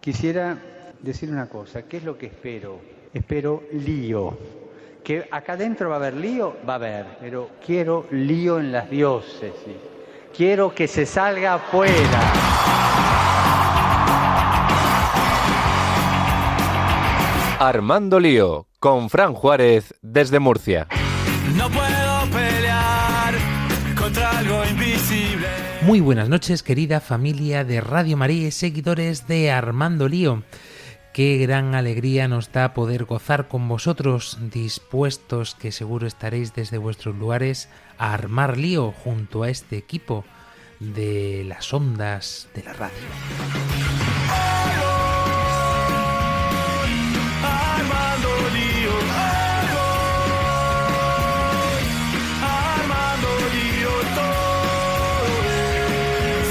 Quisiera decir una cosa, ¿qué es lo que espero? Espero lío. ¿Que acá adentro va a haber lío? Va a haber, pero quiero lío en las diócesis. Quiero que se salga afuera. Armando Lío, con Fran Juárez desde Murcia. No puedo pelear contra algo invisible. Muy buenas noches, querida familia de Radio María y seguidores de Armando Lío. Qué gran alegría nos da poder gozar con vosotros, dispuestos, que seguro estaréis desde vuestros lugares, a armar lío junto a este equipo de las ondas de la radio. Armando Lío, Armando Lío, todo es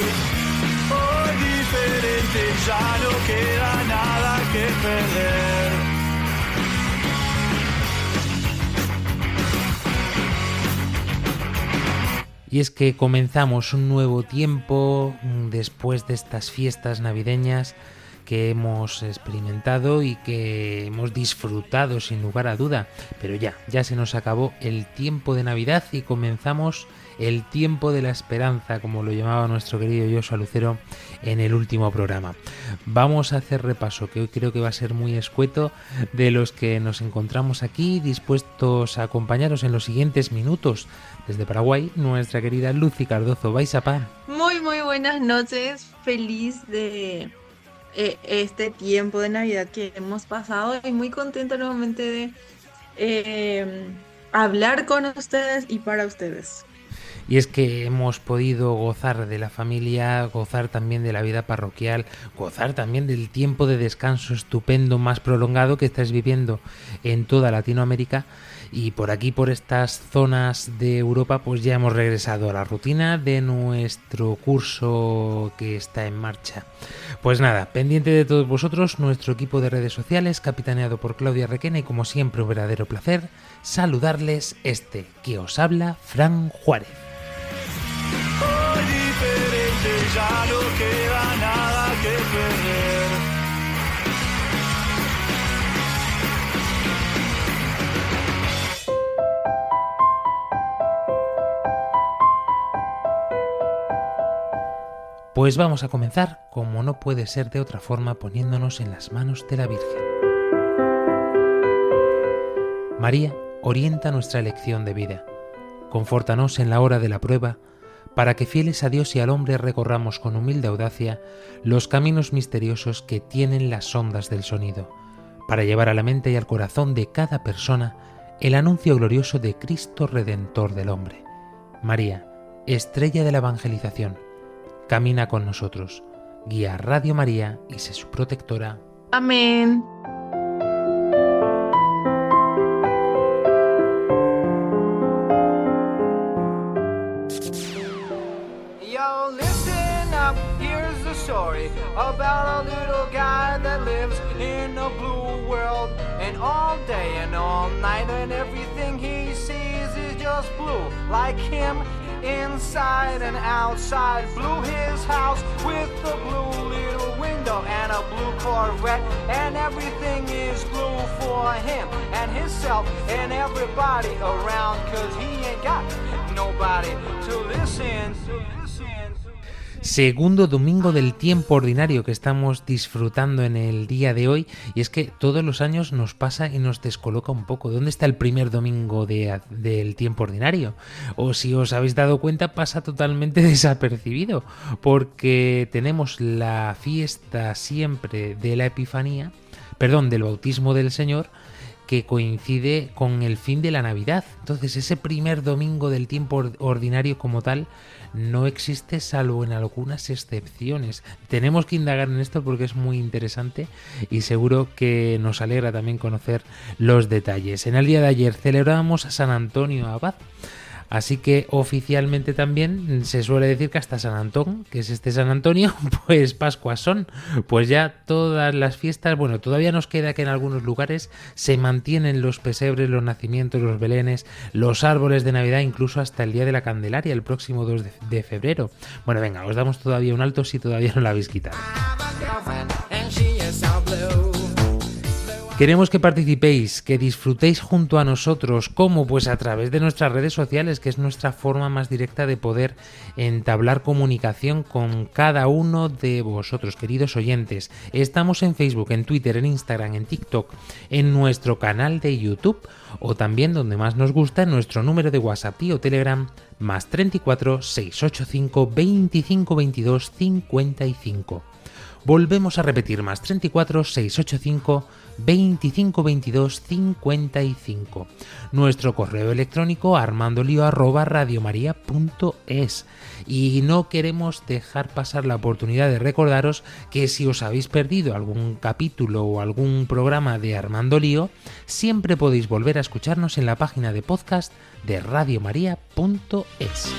hoy diferente, ya no queda nada que perder. Y es que comenzamos un nuevo tiempo después de estas fiestas navideñas que hemos experimentado y que hemos disfrutado sin lugar a duda. Pero ya se nos acabó el tiempo de Navidad y comenzamos el tiempo de la esperanza, como lo llamaba nuestro querido Joshua Lucero en el último programa. Vamos a hacer repaso, que hoy creo que va a ser muy escueto, de los que nos encontramos aquí, dispuestos a acompañaros en los siguientes minutos. Desde Paraguay, nuestra querida Lucy Cardozo. Baisapá. Muy buenas noches, feliz de este tiempo de Navidad que hemos pasado y muy contenta nuevamente de hablar con ustedes y para ustedes. Y es que hemos podido gozar de la familia, gozar también de la vida parroquial, gozar también del tiempo de descanso estupendo, más prolongado que estáis viviendo en toda Latinoamérica. Y por aquí, por estas zonas de Europa, pues ya hemos regresado a la rutina de nuestro curso que está en marcha. Pues nada, pendiente de todos vosotros, nuestro equipo de redes sociales, capitaneado por Claudia Requena, y como siempre un verdadero placer saludarles, que os habla Fran Juárez. Hoy diferente, ya no queda nada que perder. Pues vamos a comenzar, como no puede ser de otra forma, poniéndonos en las manos de la Virgen. María orienta nuestra elección de vida. Confórtanos en la hora de la prueba, para que fieles a Dios y al hombre recorramos con humilde audacia los caminos misteriosos que tienen las ondas del sonido, para llevar a la mente y al corazón de cada persona el anuncio glorioso de Cristo Redentor del hombre. María, estrella de la evangelización, camina con nosotros, guía a Radio María y sé su protectora. Amén. Yo, listen up, here's the story about a little guy that lives in a blue world. And all day and all night and everything he sees is just blue. Like him, inside and outside. Blue his house with a blue little window and a blue Corvette. And everything is blue for him and himself and everybody around. Cause he ain't got nobody to listen to. Segundo domingo del tiempo ordinario que estamos disfrutando en el día de hoy, y es que todos los años nos pasa y nos descoloca un poco. ¿Dónde está el primer domingo del tiempo ordinario? O si os habéis dado cuenta, pasa totalmente desapercibido, porque tenemos la fiesta siempre de la Epifanía, del bautismo del Señor, que coincide con el fin de la Navidad. Entonces ese primer domingo del tiempo ordinario como tal no existe, salvo en algunas excepciones. Tenemos que indagar en esto porque es muy interesante y seguro que nos alegra también conocer los detalles. En el día de ayer celebramos a San Antonio Abad. Así que oficialmente también se suele decir que hasta San Antón, que es este San Antonio, pues Pascuas son. Pues ya todas las fiestas, bueno, todavía nos queda que en algunos lugares se mantienen los pesebres, los nacimientos, los belenes, los árboles de Navidad, incluso hasta el día de la Candelaria, el próximo 2 de febrero. Bueno, venga, os damos todavía un alto si todavía no la habéis quitado. Queremos que participéis, que disfrutéis junto a nosotros, ¿cómo? Pues a través de nuestras redes sociales, que es nuestra forma más directa de poder entablar comunicación con cada uno de vosotros, queridos oyentes. Estamos en Facebook, en Twitter, en Instagram, en TikTok, en nuestro canal de YouTube o también, donde más nos gusta, en nuestro número de WhatsApp y o Telegram, más 34 685 25 22 55. Volvemos a repetir, más 34 685 25 22 55. Nuestro correo electrónico armandolio@radiomaria.es. Y no queremos dejar pasar la oportunidad de recordaros que si os habéis perdido algún capítulo o algún programa de Armando Lío, siempre podéis volver a escucharnos en la página de podcast de radiomaria.es.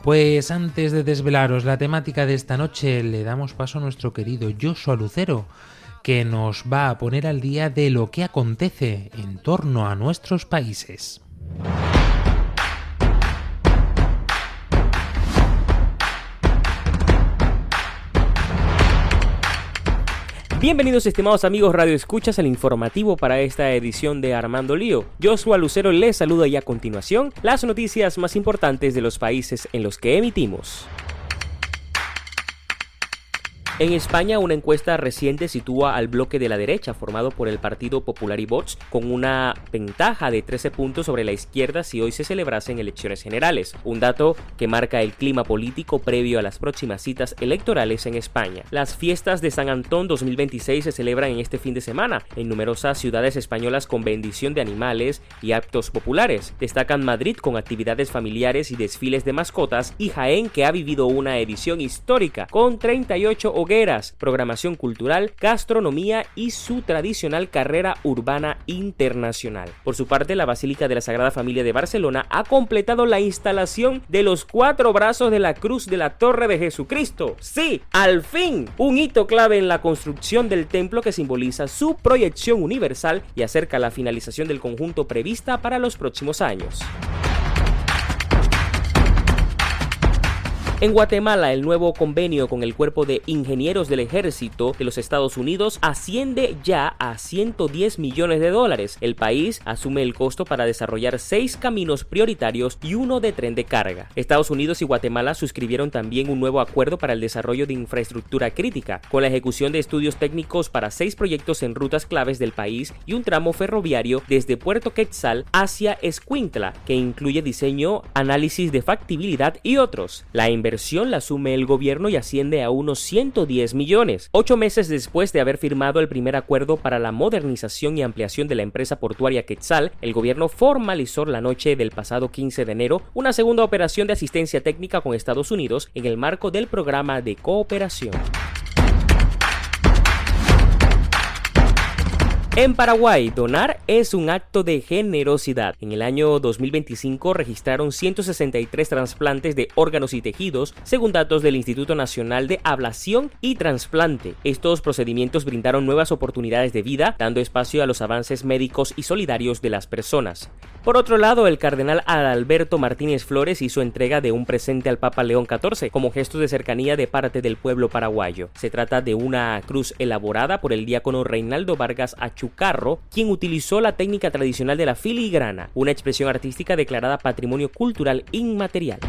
Pues antes de desvelaros la temática de esta noche, le damos paso a nuestro querido Joshua Lucero, que nos va a poner al día de lo que acontece en torno a nuestros países. Bienvenidos, estimados amigos Radio Escuchas, al informativo para esta edición de Armando Lío. Joshua Lucero les saluda y a continuación las noticias más importantes de los países en los que emitimos. En España, una encuesta reciente sitúa al bloque de la derecha, formado por el Partido Popular y Vox, con una ventaja de 13 puntos sobre la izquierda si hoy se celebrasen elecciones generales, un dato que marca el clima político previo a las próximas citas electorales en España. Las fiestas de San Antón 2026 se celebran en este fin de semana en numerosas ciudades españolas con bendición de animales y actos populares. Destacan Madrid con actividades familiares y desfiles de mascotas, y Jaén, que ha vivido una edición histórica con 38 hogueras, programación cultural, gastronomía y su tradicional carrera urbana internacional. Por su parte, la Basílica de la Sagrada Familia de Barcelona ha completado la instalación de los 4 brazos de la cruz de la Torre de Jesucristo. ¡Sí! ¡Al fin! Un hito clave en la construcción del templo que simboliza su proyección universal y acerca la finalización del conjunto prevista para los próximos años. En Guatemala, el nuevo convenio con el Cuerpo de Ingenieros del Ejército de los Estados Unidos asciende ya a $110 millones. El país asume el costo para desarrollar 6 caminos prioritarios y 1 de tren de carga. Estados Unidos y Guatemala suscribieron también un nuevo acuerdo para el desarrollo de infraestructura crítica, con la ejecución de estudios técnicos para 6 proyectos en rutas claves del país y un tramo ferroviario desde Puerto Quetzal hacia Escuintla, que incluye diseño, análisis de factibilidad y otros. La inversión la asume el gobierno y asciende a unos 110 millones. 8 meses después de haber firmado el primer acuerdo para la modernización y ampliación de la empresa portuaria Quetzal, el gobierno formalizó la noche del pasado 15 de enero una segunda operación de asistencia técnica con Estados Unidos en el marco del programa de cooperación. En Paraguay, donar es un acto de generosidad. En el año 2025 registraron 163 trasplantes de órganos y tejidos, según datos del Instituto Nacional de Ablación y Trasplante. Estos procedimientos brindaron nuevas oportunidades de vida, dando espacio a los avances médicos y solidarios de las personas. Por otro lado, el cardenal Adalberto Martínez Flores hizo entrega de un presente al Papa León XIV como gesto de cercanía de parte del pueblo paraguayo. Se trata de una cruz elaborada por el diácono Reinaldo Vargas Achucarro, quien utilizó la técnica tradicional de la filigrana, una expresión artística declarada Patrimonio Cultural Inmaterial.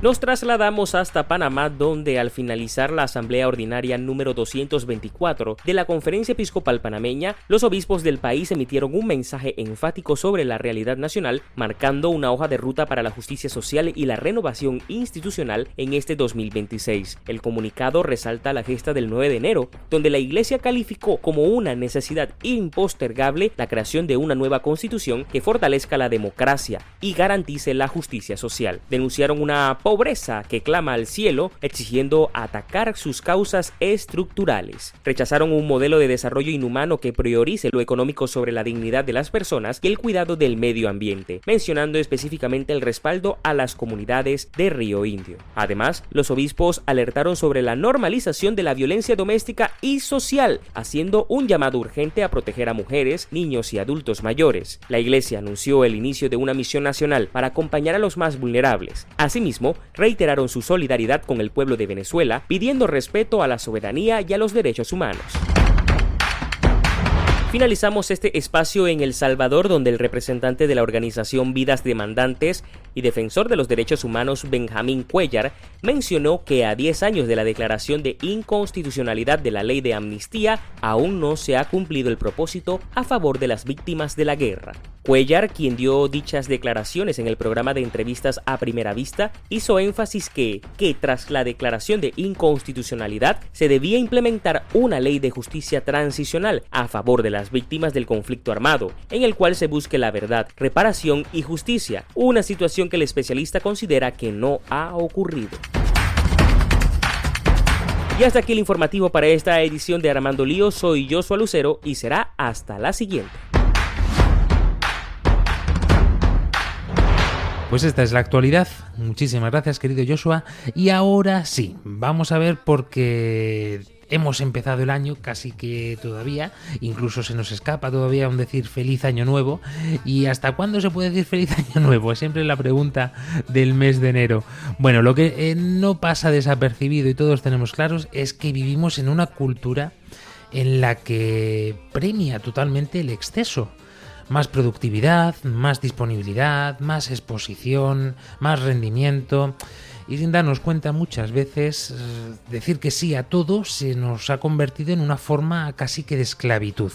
Nos trasladamos hasta Panamá, donde al finalizar la asamblea ordinaria número 224 de la Conferencia Episcopal Panameña, los obispos del país emitieron un mensaje enfático sobre la realidad nacional, marcando una hoja de ruta para la justicia social y la renovación institucional en este 2026. El comunicado resalta la gesta del 9 de enero, donde la Iglesia calificó como una necesidad impostergable la creación de una nueva constitución que fortalezca la democracia y garantice la justicia social. Denunciaron una pobreza que clama al cielo, exigiendo atacar sus causas estructurales. Rechazaron un modelo de desarrollo inhumano que priorice lo económico sobre la dignidad de las personas y el cuidado del medio ambiente, mencionando específicamente el respaldo a las comunidades de Río Indio. Además, los obispos alertaron sobre la normalización de la violencia doméstica y social, haciendo un llamado urgente a proteger a mujeres, niños y adultos mayores. La Iglesia anunció el inicio de una misión nacional para acompañar a los más vulnerables. Asimismo, reiteraron su solidaridad con el pueblo de Venezuela, pidiendo respeto a la soberanía y a los derechos humanos. Finalizamos este espacio en El Salvador, donde el representante de la organización Vidas Demandantes y defensor de los derechos humanos Benjamín Cuellar mencionó que a 10 años de la declaración de inconstitucionalidad de la ley de amnistía aún no se ha cumplido el propósito a favor de las víctimas de la guerra. Cuellar, quien dio dichas declaraciones en el programa de entrevistas A Primera Vista, hizo énfasis que tras la declaración de inconstitucionalidad se debía implementar una ley de justicia transicional a favor de las víctimas del conflicto armado, en el cual se busque la verdad, reparación y justicia, una situación que el especialista considera que no ha ocurrido. Y hasta aquí el informativo para esta edición de Armando Lío. Soy Joshua Lucero y será hasta la siguiente. Pues esta es la actualidad. Muchísimas gracias, querido Joshua. Y ahora sí, vamos a ver, porque hemos empezado el año casi que todavía, incluso se nos escapa todavía aún decir feliz año nuevo. ¿Y hasta cuándo se puede decir feliz año nuevo? Es siempre la pregunta del mes de enero. Bueno, lo que no pasa desapercibido y todos tenemos claros es que vivimos en una cultura en la que premia totalmente el exceso. Más productividad, más disponibilidad, más exposición, más rendimiento. Y sin darnos cuenta, muchas veces decir que sí a todo se nos ha convertido en una forma casi que de esclavitud.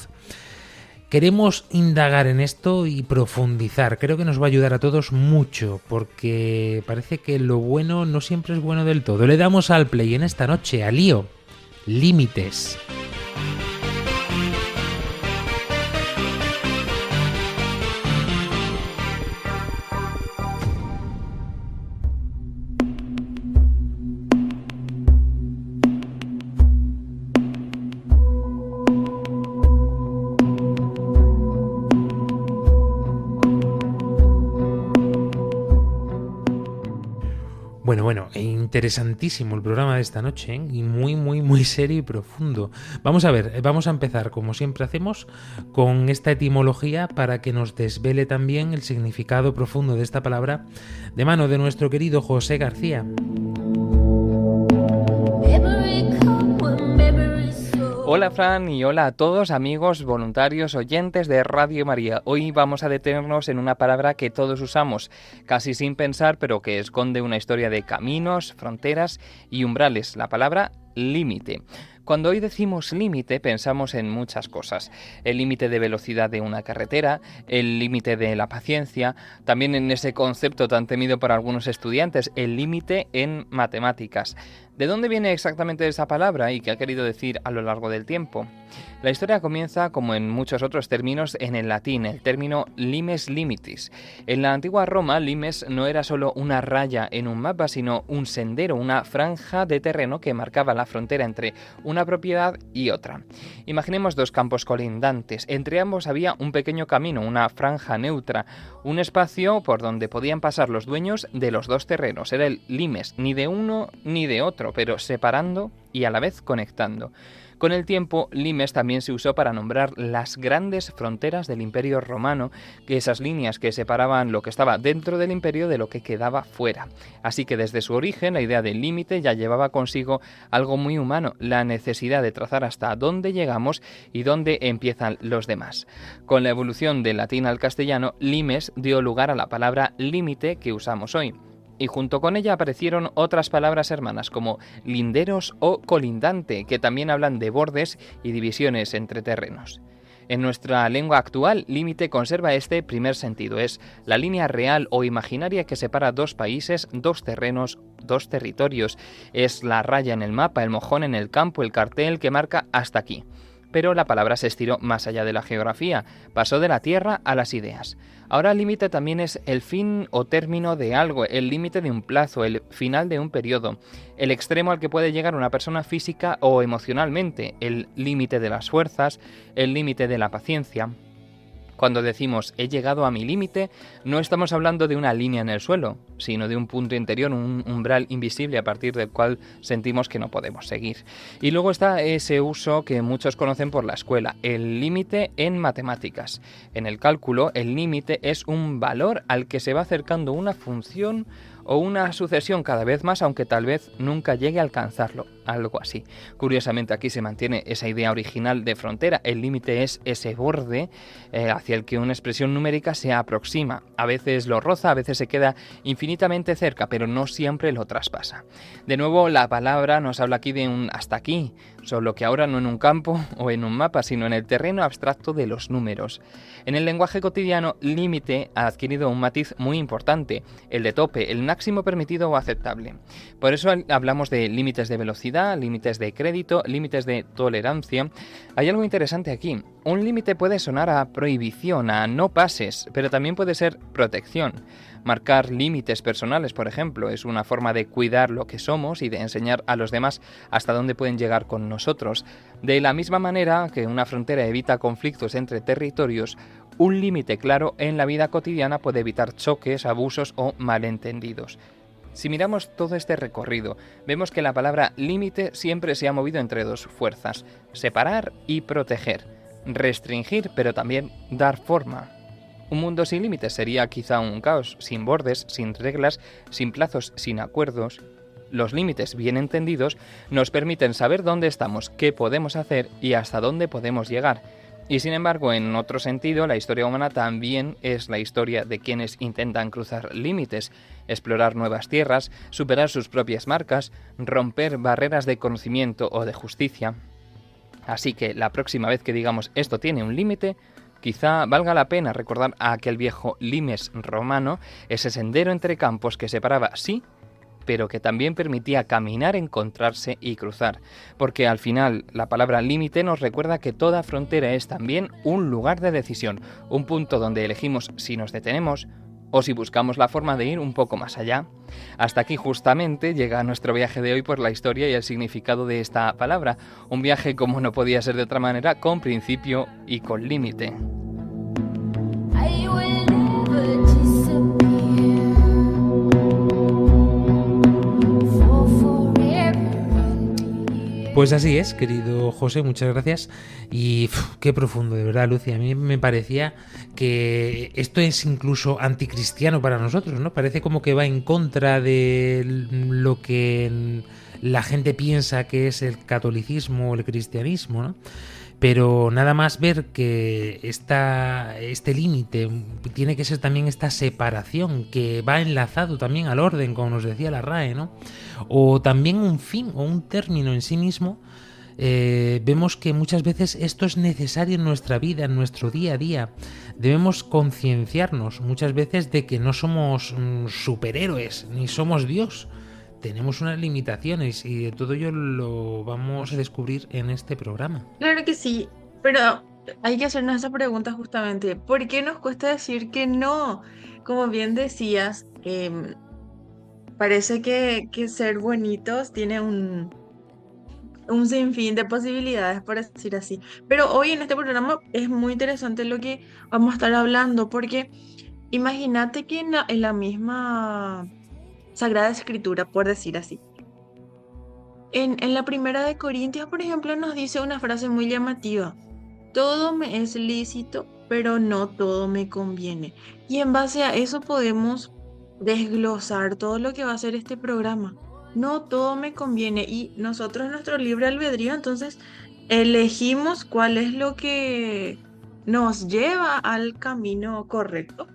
Queremos indagar en esto y profundizar. Creo que nos va a ayudar a todos mucho, porque parece que lo bueno no siempre es bueno del todo. Le damos al play en esta noche a Lío. Límites. Bueno, interesantísimo el programa de esta noche, ¿eh? Y muy serio y profundo. Vamos a ver, vamos a empezar, como siempre hacemos, con esta etimología para que nos desvele también el significado profundo de esta palabra, de mano de nuestro querido José García. Hola Fran y hola a todos amigos, voluntarios, oyentes de Radio María. Hoy vamos a detenernos en una palabra que todos usamos, casi sin pensar, pero que esconde una historia de caminos, fronteras y umbrales, la palabra límite. Cuando hoy decimos límite pensamos en muchas cosas. El límite de velocidad de una carretera, el límite de la paciencia, también en ese concepto tan temido por algunos estudiantes, el límite en matemáticas. ¿De dónde viene exactamente esa palabra y qué ha querido decir a lo largo del tiempo? La historia comienza, como en muchos otros términos, en el latín, el término limes limitis. En la antigua Roma, limes no era solo una raya en un mapa, sino un sendero, una franja de terreno que marcaba la frontera entre una propiedad y otra. Imaginemos dos campos colindantes. Entre ambos había un pequeño camino, una franja neutra, un espacio por donde podían pasar los dueños de los dos terrenos. Era el limes, ni de uno ni de otro, pero separando y a la vez conectando. Con el tiempo, limes también se usó para nombrar las grandes fronteras del Imperio Romano, que esas líneas que separaban lo que estaba dentro del imperio de lo que quedaba fuera. Así que desde su origen, la idea del límite ya llevaba consigo algo muy humano, la necesidad de trazar hasta dónde llegamos y dónde empiezan los demás. Con la evolución del latín al castellano, limes dio lugar a la palabra límite que usamos hoy. Y junto con ella aparecieron otras palabras hermanas como linderos o colindante, que también hablan de bordes y divisiones entre terrenos. En nuestra lengua actual, límite conserva este primer sentido, es la línea real o imaginaria que separa dos países, dos terrenos, dos territorios. Es la raya en el mapa, el mojón en el campo, el cartel que marca hasta aquí. Pero la palabra se estiró más allá de la geografía, pasó de la tierra a las ideas. Ahora el límite también es el fin o término de algo, el límite de un plazo, el final de un periodo, el extremo al que puede llegar una persona física o emocionalmente, el límite de las fuerzas, el límite de la paciencia. Cuando decimos he llegado a mi límite, no estamos hablando de una línea en el suelo, sino de un punto interior, un umbral invisible a partir del cual sentimos que no podemos seguir. Y luego está ese uso que muchos conocen por la escuela, el límite en matemáticas. En el cálculo, el límite es un valor al que se va acercando una función o una sucesión cada vez más, aunque tal vez nunca llegue a alcanzarlo, algo así. Curiosamente aquí se mantiene esa idea original de frontera, el límite es ese borde hacia el que una expresión numérica se aproxima, a veces lo roza, a veces se queda infinitamente cerca, pero no siempre lo traspasa. De nuevo, la palabra nos habla aquí de un hasta aquí, solo que ahora no en un campo o en un mapa, sino en el terreno abstracto de los números. En el lenguaje cotidiano, límite ha adquirido un matiz muy importante, el de tope, el máximo permitido o aceptable. Por eso hablamos de límites de velocidad, límites de crédito, límites de tolerancia. Hay algo interesante aquí. Un límite puede sonar a prohibición, a no pases, pero también puede ser protección. Marcar límites personales, por ejemplo, es una forma de cuidar lo que somos y de enseñar a los demás hasta dónde pueden llegar con nosotros. De la misma manera que una frontera evita conflictos entre territorios, un límite claro en la vida cotidiana puede evitar choques, abusos o malentendidos. Si miramos todo este recorrido, vemos que la palabra límite siempre se ha movido entre dos fuerzas: separar y proteger, restringir pero también dar forma. Un mundo sin límites sería quizá un caos, sin bordes, sin reglas, sin plazos, sin acuerdos. Los límites bien entendidos nos permiten saber dónde estamos, qué podemos hacer y hasta dónde podemos llegar. Y sin embargo, en otro sentido, la historia humana también es la historia de quienes intentan cruzar límites, explorar nuevas tierras, superar sus propias marcas, romper barreras de conocimiento o de justicia. Así que la próxima vez que digamos esto tiene un límite, quizá valga la pena recordar a aquel viejo limes romano, ese sendero entre campos que separaba, sí, pero que también permitía caminar, encontrarse y cruzar. Porque al final la palabra límite nos recuerda que toda frontera es también un lugar de decisión, un punto donde elegimos si nos detenemos o si buscamos la forma de ir un poco más allá. Hasta aquí justamente llega nuestro viaje de hoy por la historia y el significado de esta palabra. Un viaje, como no podía ser de otra manera, con principio y con límite. Pues así es, querido José, muchas gracias. Y qué profundo, de verdad, Lucy. A mí me parecía que esto es incluso anticristiano para nosotros, ¿no? Parece como que va en contra de lo que la gente piensa que es el catolicismo o el cristianismo, ¿no? Pero nada más ver que este límite tiene que ser también esta separación que va enlazado también al orden, como nos decía la RAE, ¿no? O también un fin o un término en sí mismo. Vemos que muchas veces esto es necesario en nuestra vida, en nuestro día a día. Debemos concienciarnos muchas veces de que no somos superhéroes, ni somos Dios. Tenemos unas limitaciones y de todo ello lo vamos a descubrir en este programa. Claro que sí, pero hay que hacernos esa pregunta justamente. ¿Por qué nos cuesta decir que no? Como bien decías, parece que ser bonitos tiene un sinfín de posibilidades, por decir así. Pero hoy en este programa es muy interesante lo que vamos a estar hablando, porque imagínate que en la misma Sagrada Escritura, por decir así, en la primera de Corintios, por ejemplo, nos dice una frase muy llamativa: todo me es lícito, pero no todo me conviene. Y en base a eso podemos desglosar todo lo que va a ser este programa. No todo me conviene, y nosotros, nuestro libre albedrío, entonces elegimos cuál es lo que nos lleva al camino correcto.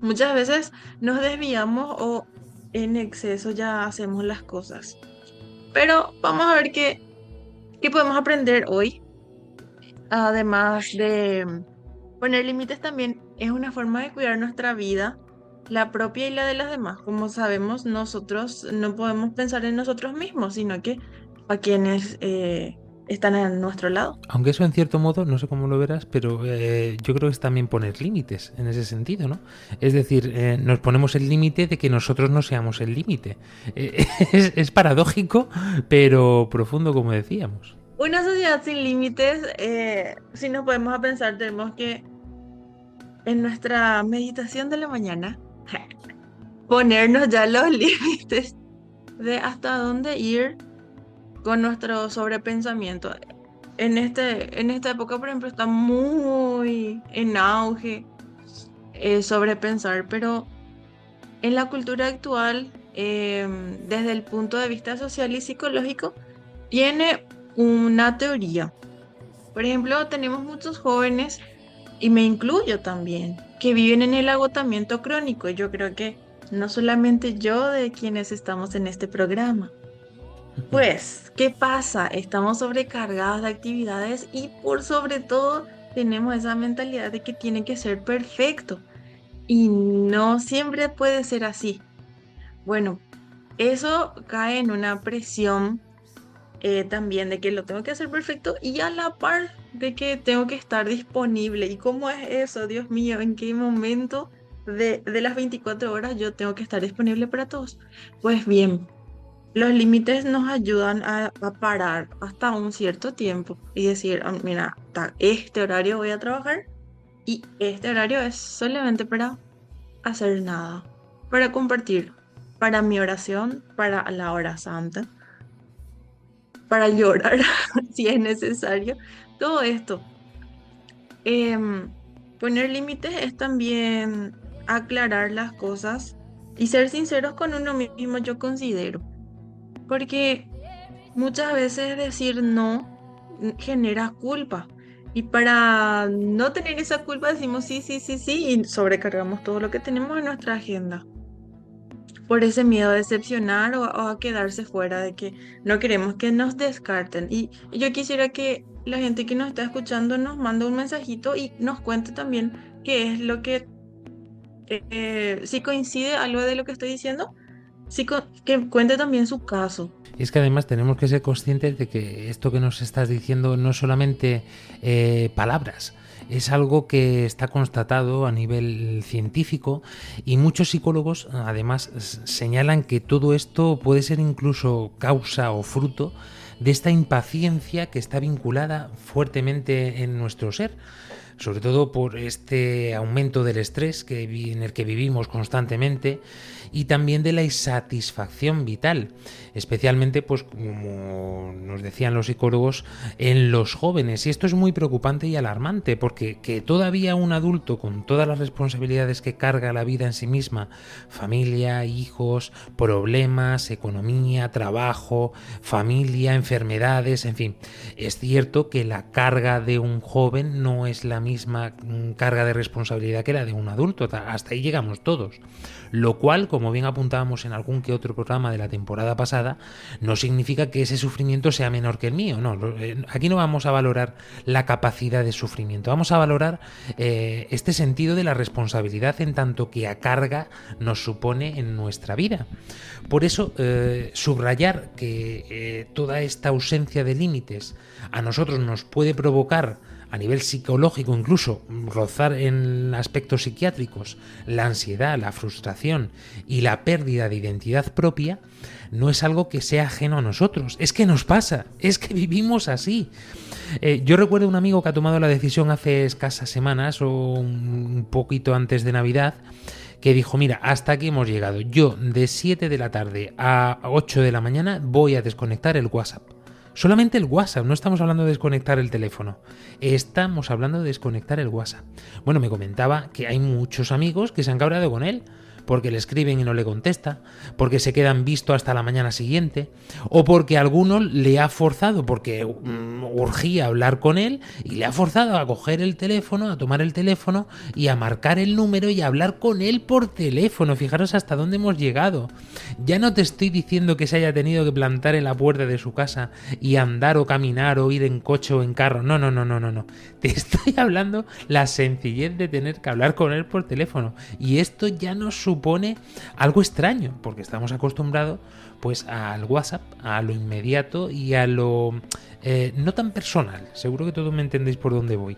Muchas veces nos desviamos o en exceso ya hacemos las cosas. Pero vamos a ver qué podemos aprender hoy. Además de poner límites, también es una forma de cuidar nuestra vida, la propia y la de las demás. Como sabemos, nosotros no podemos pensar en nosotros mismos, sino que a quienes están a nuestro lado. Aunque eso en cierto modo, no sé cómo lo verás, pero yo creo que es también poner límites en ese sentido, ¿no? Es decir, nos ponemos el límite de que nosotros no seamos el límite. Es paradójico, pero profundo, como decíamos. Una sociedad sin límites, si nos podemos a pensar, tenemos que en nuestra meditación de la mañana ponernos ya los límites de hasta dónde ir con nuestro sobrepensamiento. En esta época, por ejemplo, está muy en auge sobrepensar, pero en la cultura actual, desde el punto de vista social y psicológico, tiene una teoría. Por ejemplo, tenemos muchos jóvenes, y me incluyo también, que viven en el agotamiento crónico. Yo creo que no solamente yo de quienes estamos en este programa. Pues, ¿qué pasa? Estamos sobrecargados de actividades y por sobre todo tenemos esa mentalidad de que tiene que ser perfecto y no siempre puede ser así. Bueno, eso cae en una presión también de que lo tengo que hacer perfecto y a la par de que tengo que estar disponible. ¿Y cómo es eso? Dios mío, ¿en qué momento de las 24 horas yo tengo que estar disponible para todos? Pues bien. Los límites nos ayudan a parar hasta un cierto tiempo y decir, mira, este horario voy a trabajar y este horario es solamente para hacer nada, para compartir, para mi oración, para la hora santa, para llorar si es necesario. Todo esto. Poner límites es también aclarar las cosas y ser sinceros con uno mismo, yo considero. Porque muchas veces decir no genera culpa. Y para no tener esa culpa decimos sí, sí, sí, sí y sobrecargamos todo lo que tenemos en nuestra agenda. Por ese miedo a decepcionar o a quedarse fuera, de que no queremos que nos descarten. Y yo quisiera que la gente que nos está escuchando nos mande un mensajito y nos cuente también qué es lo que, si coincide algo de lo que estoy diciendo. Sí, que cuente también su caso. Y es que además tenemos que ser conscientes de que esto que nos estás diciendo no es solamente palabras, es algo que está constatado a nivel científico y muchos psicólogos además señalan que todo esto puede ser incluso causa o fruto de esta impaciencia que está vinculada fuertemente en nuestro ser. Sobre todo por este aumento del estrés en el que vivimos constantemente y también de la insatisfacción vital, especialmente, pues como nos decían los psicólogos, en los jóvenes. Y esto es muy preocupante y alarmante, porque que todavía un adulto con todas las responsabilidades que carga la vida en sí misma, familia, hijos, problemas, economía, trabajo, familia, enfermedades, en fin, es cierto que la carga de un joven no es la misma carga de responsabilidad que la de un adulto. Hasta ahí llegamos todos, lo cual, como bien apuntábamos en algún que otro programa de la temporada pasada, no significa que ese sufrimiento sea menor que el mío. No, aquí no vamos a valorar la capacidad de sufrimiento, vamos a valorar este sentido de la responsabilidad en tanto que a carga nos supone en nuestra vida. Por eso subrayar que toda esta ausencia de límites a nosotros nos puede provocar a nivel psicológico, incluso rozar en aspectos psiquiátricos, la ansiedad, la frustración y la pérdida de identidad propia, no es algo que sea ajeno a nosotros. Es que nos pasa, es que vivimos así. Yo recuerdo un amigo que ha tomado la decisión hace escasas semanas o un poquito antes de Navidad, que dijo, mira, hasta aquí hemos llegado. Yo de 7 de la tarde a 8 de la mañana voy a desconectar el WhatsApp. Solamente el WhatsApp, no estamos hablando de desconectar el teléfono, estamos hablando de desconectar el WhatsApp. Bueno, me comentaba que hay muchos amigos que se han cabreado con él, porque le escriben y no le contesta, porque se quedan visto hasta la mañana siguiente, o porque alguno le ha forzado, porque urgía hablar con él, y le ha forzado a coger el teléfono, a tomar el teléfono y a marcar el número y a hablar con él por teléfono. Fijaros hasta dónde hemos llegado. Ya no te estoy diciendo que se haya tenido que plantar en la puerta de su casa y andar o caminar o ir en coche o en carro. No. Te estoy hablando la sencillez de tener que hablar con él por teléfono. Y esto ya nos supone algo extraño, porque estamos acostumbrados pues al WhatsApp, a lo inmediato y a lo no tan personal. Seguro que todos me entendéis por dónde voy.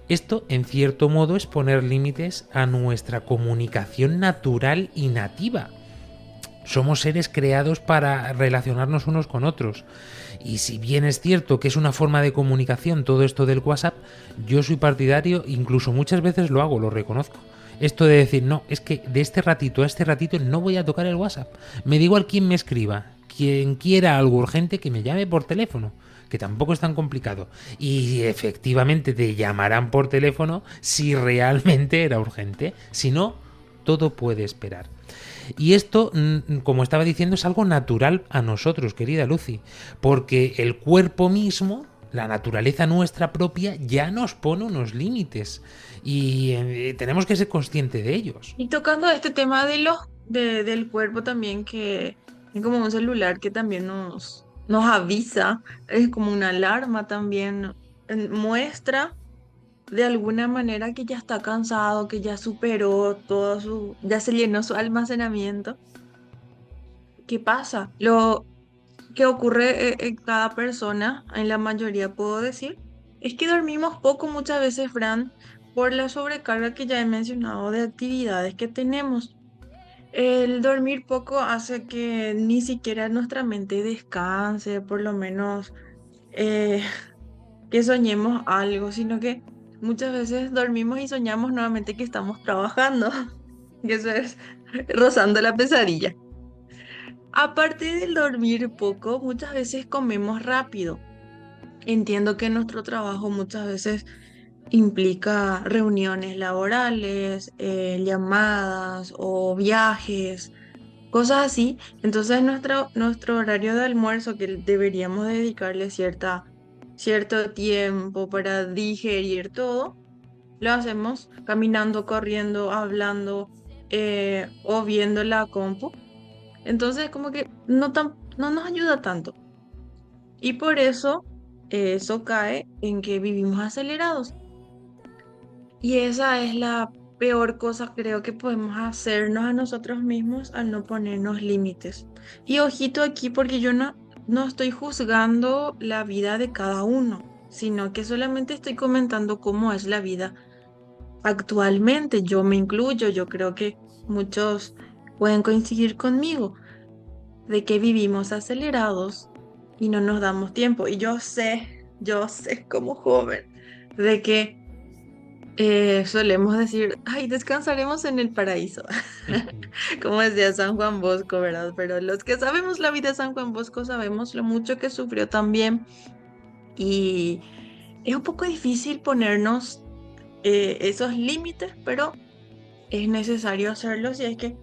Esto, en cierto modo, es poner límites a nuestra comunicación natural y nativa. Somos seres creados para relacionarnos unos con otros. Y si bien es cierto que es una forma de comunicación todo esto del WhatsApp, yo soy partidario, incluso muchas veces lo hago, lo reconozco. Esto de decir, no, es que de este ratito a este ratito no voy a tocar el WhatsApp. Me da igual quién me escriba. Quien quiera algo urgente, que me llame por teléfono, que tampoco es tan complicado. Y efectivamente te llamarán por teléfono si realmente era urgente. Si no, todo puede esperar. Y esto, como estaba diciendo, es algo natural a nosotros, querida Lucy, porque el cuerpo mismo, la naturaleza nuestra propia, ya nos pone unos límites y tenemos que ser conscientes de ellos. Y tocando este tema del cuerpo también, que es como un celular que también nos avisa, es como una alarma también, muestra de alguna manera que ya está cansado, que ya superó ya se llenó su almacenamiento. ¿Qué pasa? Lo que ocurre en cada persona, en la mayoría puedo decir, es que dormimos poco muchas veces, Fran, por la sobrecarga que ya he mencionado de actividades que tenemos. El dormir poco hace que ni siquiera nuestra mente descanse, por lo menos que soñemos algo, sino que muchas veces dormimos y soñamos nuevamente que estamos trabajando. Y eso es rozando la pesadilla. Aparte del dormir poco, muchas veces comemos rápido. Entiendo que nuestro trabajo muchas veces implica reuniones laborales, llamadas o viajes, cosas así. Entonces nuestro horario de almuerzo, que deberíamos dedicarle cierto tiempo para digerir todo, lo hacemos caminando, corriendo, hablando o viendo la compu. Entonces como que no nos ayuda tanto. Y por eso eso cae en que vivimos acelerados. Y esa es la peor cosa, creo, que podemos hacernos a nosotros mismos al no ponernos límites. Y ojito aquí, porque yo no estoy juzgando la vida de cada uno, sino que solamente estoy comentando cómo es la vida actualmente. Yo me incluyo, yo creo que muchos pueden coincidir conmigo, de que vivimos acelerados y no nos damos tiempo. Y yo sé como joven, de que solemos decir, ay, descansaremos en el paraíso, como decía San Juan Bosco, ¿verdad? Pero los que sabemos la vida de San Juan Bosco sabemos lo mucho que sufrió también, y es un poco difícil ponernos esos límites, pero es necesario hacerlo si es que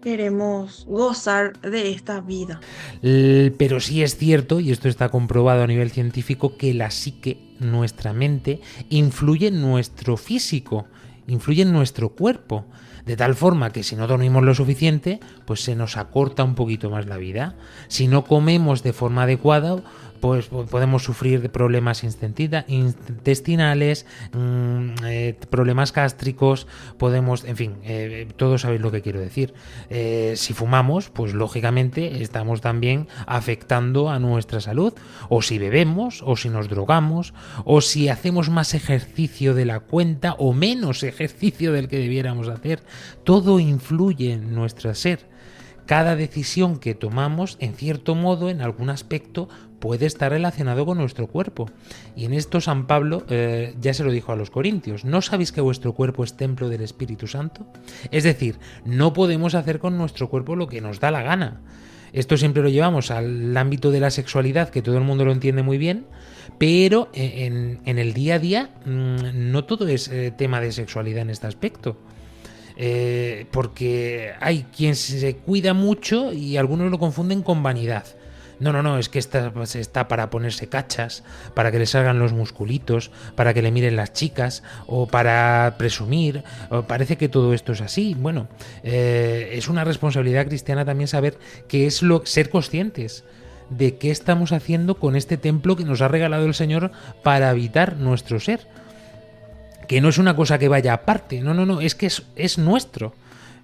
queremos gozar de esta vida. Pero sí es cierto, y esto está comprobado a nivel científico, que la psique, nuestra mente, influye en nuestro físico, influye en nuestro cuerpo, de tal forma que si no dormimos lo suficiente, pues se nos acorta un poquito más la vida. Si no comemos de forma adecuada, pues podemos sufrir de problemas intestinales, problemas gástricos, podemos, en fin, todos sabéis lo que quiero decir. Si fumamos, pues lógicamente estamos también afectando a nuestra salud, o si bebemos, o si nos drogamos, o si hacemos más ejercicio de la cuenta o menos ejercicio del que debiéramos hacer. Todo influye en nuestro ser. Cada decisión que tomamos, en cierto modo, en algún aspecto, puede estar relacionado con nuestro cuerpo. Y en esto San Pablo ya se lo dijo a los corintios: ¿no sabéis que vuestro cuerpo es templo del Espíritu Santo? Es decir, no podemos hacer con nuestro cuerpo lo que nos da la gana. Esto siempre lo llevamos al ámbito de la sexualidad, que todo el mundo lo entiende muy bien, pero en el día a día no todo es tema de sexualidad en este aspecto. Porque hay quien se cuida mucho y algunos lo confunden con vanidad. No, es que está para ponerse cachas, para que le salgan los musculitos, para que le miren las chicas, o para presumir. Parece que todo esto es así. Bueno, es una responsabilidad cristiana también saber qué es ser conscientes de qué estamos haciendo con este templo que nos ha regalado el Señor para habitar nuestro ser. Que no es una cosa que vaya aparte, no, es que es nuestro.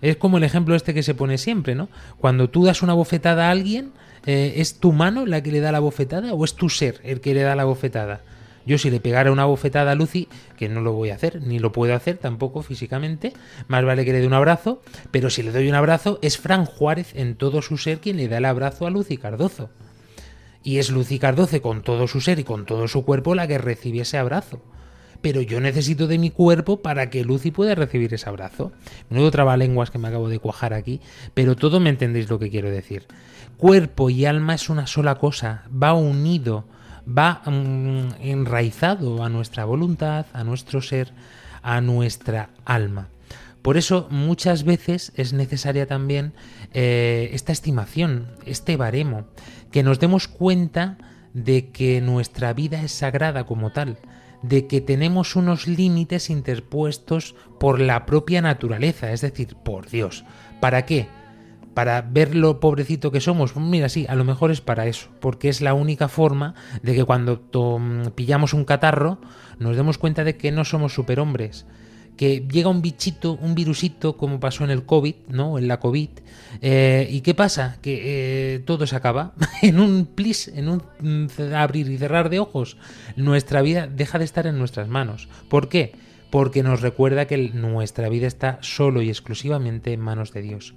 Es como el ejemplo este que se pone siempre, ¿no? Cuando tú das una bofetada a alguien, ¿es tu mano la que le da la bofetada o es tu ser el que le da la bofetada? Yo si le pegara una bofetada a Lucy, que no lo voy a hacer, ni lo puedo hacer tampoco físicamente, más vale que le dé un abrazo, pero si le doy un abrazo es Fran Juárez en todo su ser quien le da el abrazo a Lucy Cardozo. Y es Lucy Cardozo con todo su ser y con todo su cuerpo la que recibe ese abrazo. Pero yo necesito de mi cuerpo para que Lucy pueda recibir ese abrazo. Menudo trabalenguas que me acabo de cuajar aquí, pero todo me entendéis lo que quiero decir. Cuerpo y alma es una sola cosa, va unido, va enraizado a nuestra voluntad, a nuestro ser, a nuestra alma. Por eso muchas veces es necesaria también esta estimación, este baremo, que nos demos cuenta de que nuestra vida es sagrada como tal, de que tenemos unos límites interpuestos por la propia naturaleza, es decir, por Dios. ¿Para qué? Para ver lo pobrecito que somos. Mira, sí, a lo mejor es para eso, porque es la única forma de que cuando pillamos un catarro nos demos cuenta de que no somos superhombres, que llega un bichito, un virusito, como pasó en el COVID, ¿no? En la COVID. ¿Y qué pasa? Que todo se acaba en un plis, en un abrir y cerrar de ojos. Nuestra vida deja de estar en nuestras manos. ¿Por qué? Porque nos recuerda que nuestra vida está solo y exclusivamente en manos de Dios.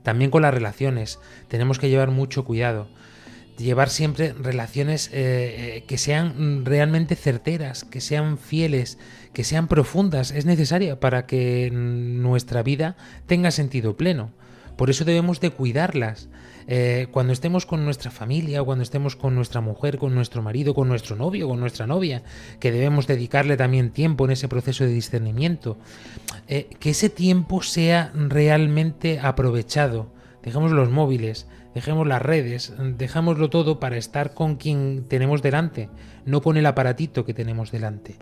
También con las relaciones tenemos que llevar mucho cuidado. Llevar siempre relaciones que sean realmente certeras, que sean fieles, que sean profundas. Es necesaria para que nuestra vida tenga sentido pleno. Por eso debemos de cuidarlas. Cuando estemos con nuestra familia, o cuando estemos con nuestra mujer, con nuestro marido, con nuestro novio, con nuestra novia, que debemos dedicarle también tiempo en ese proceso de discernimiento. Que ese tiempo sea realmente aprovechado. Dejemos los móviles, dejemos las redes, dejámoslo todo para estar con quien tenemos delante, no con el aparatito que tenemos delante.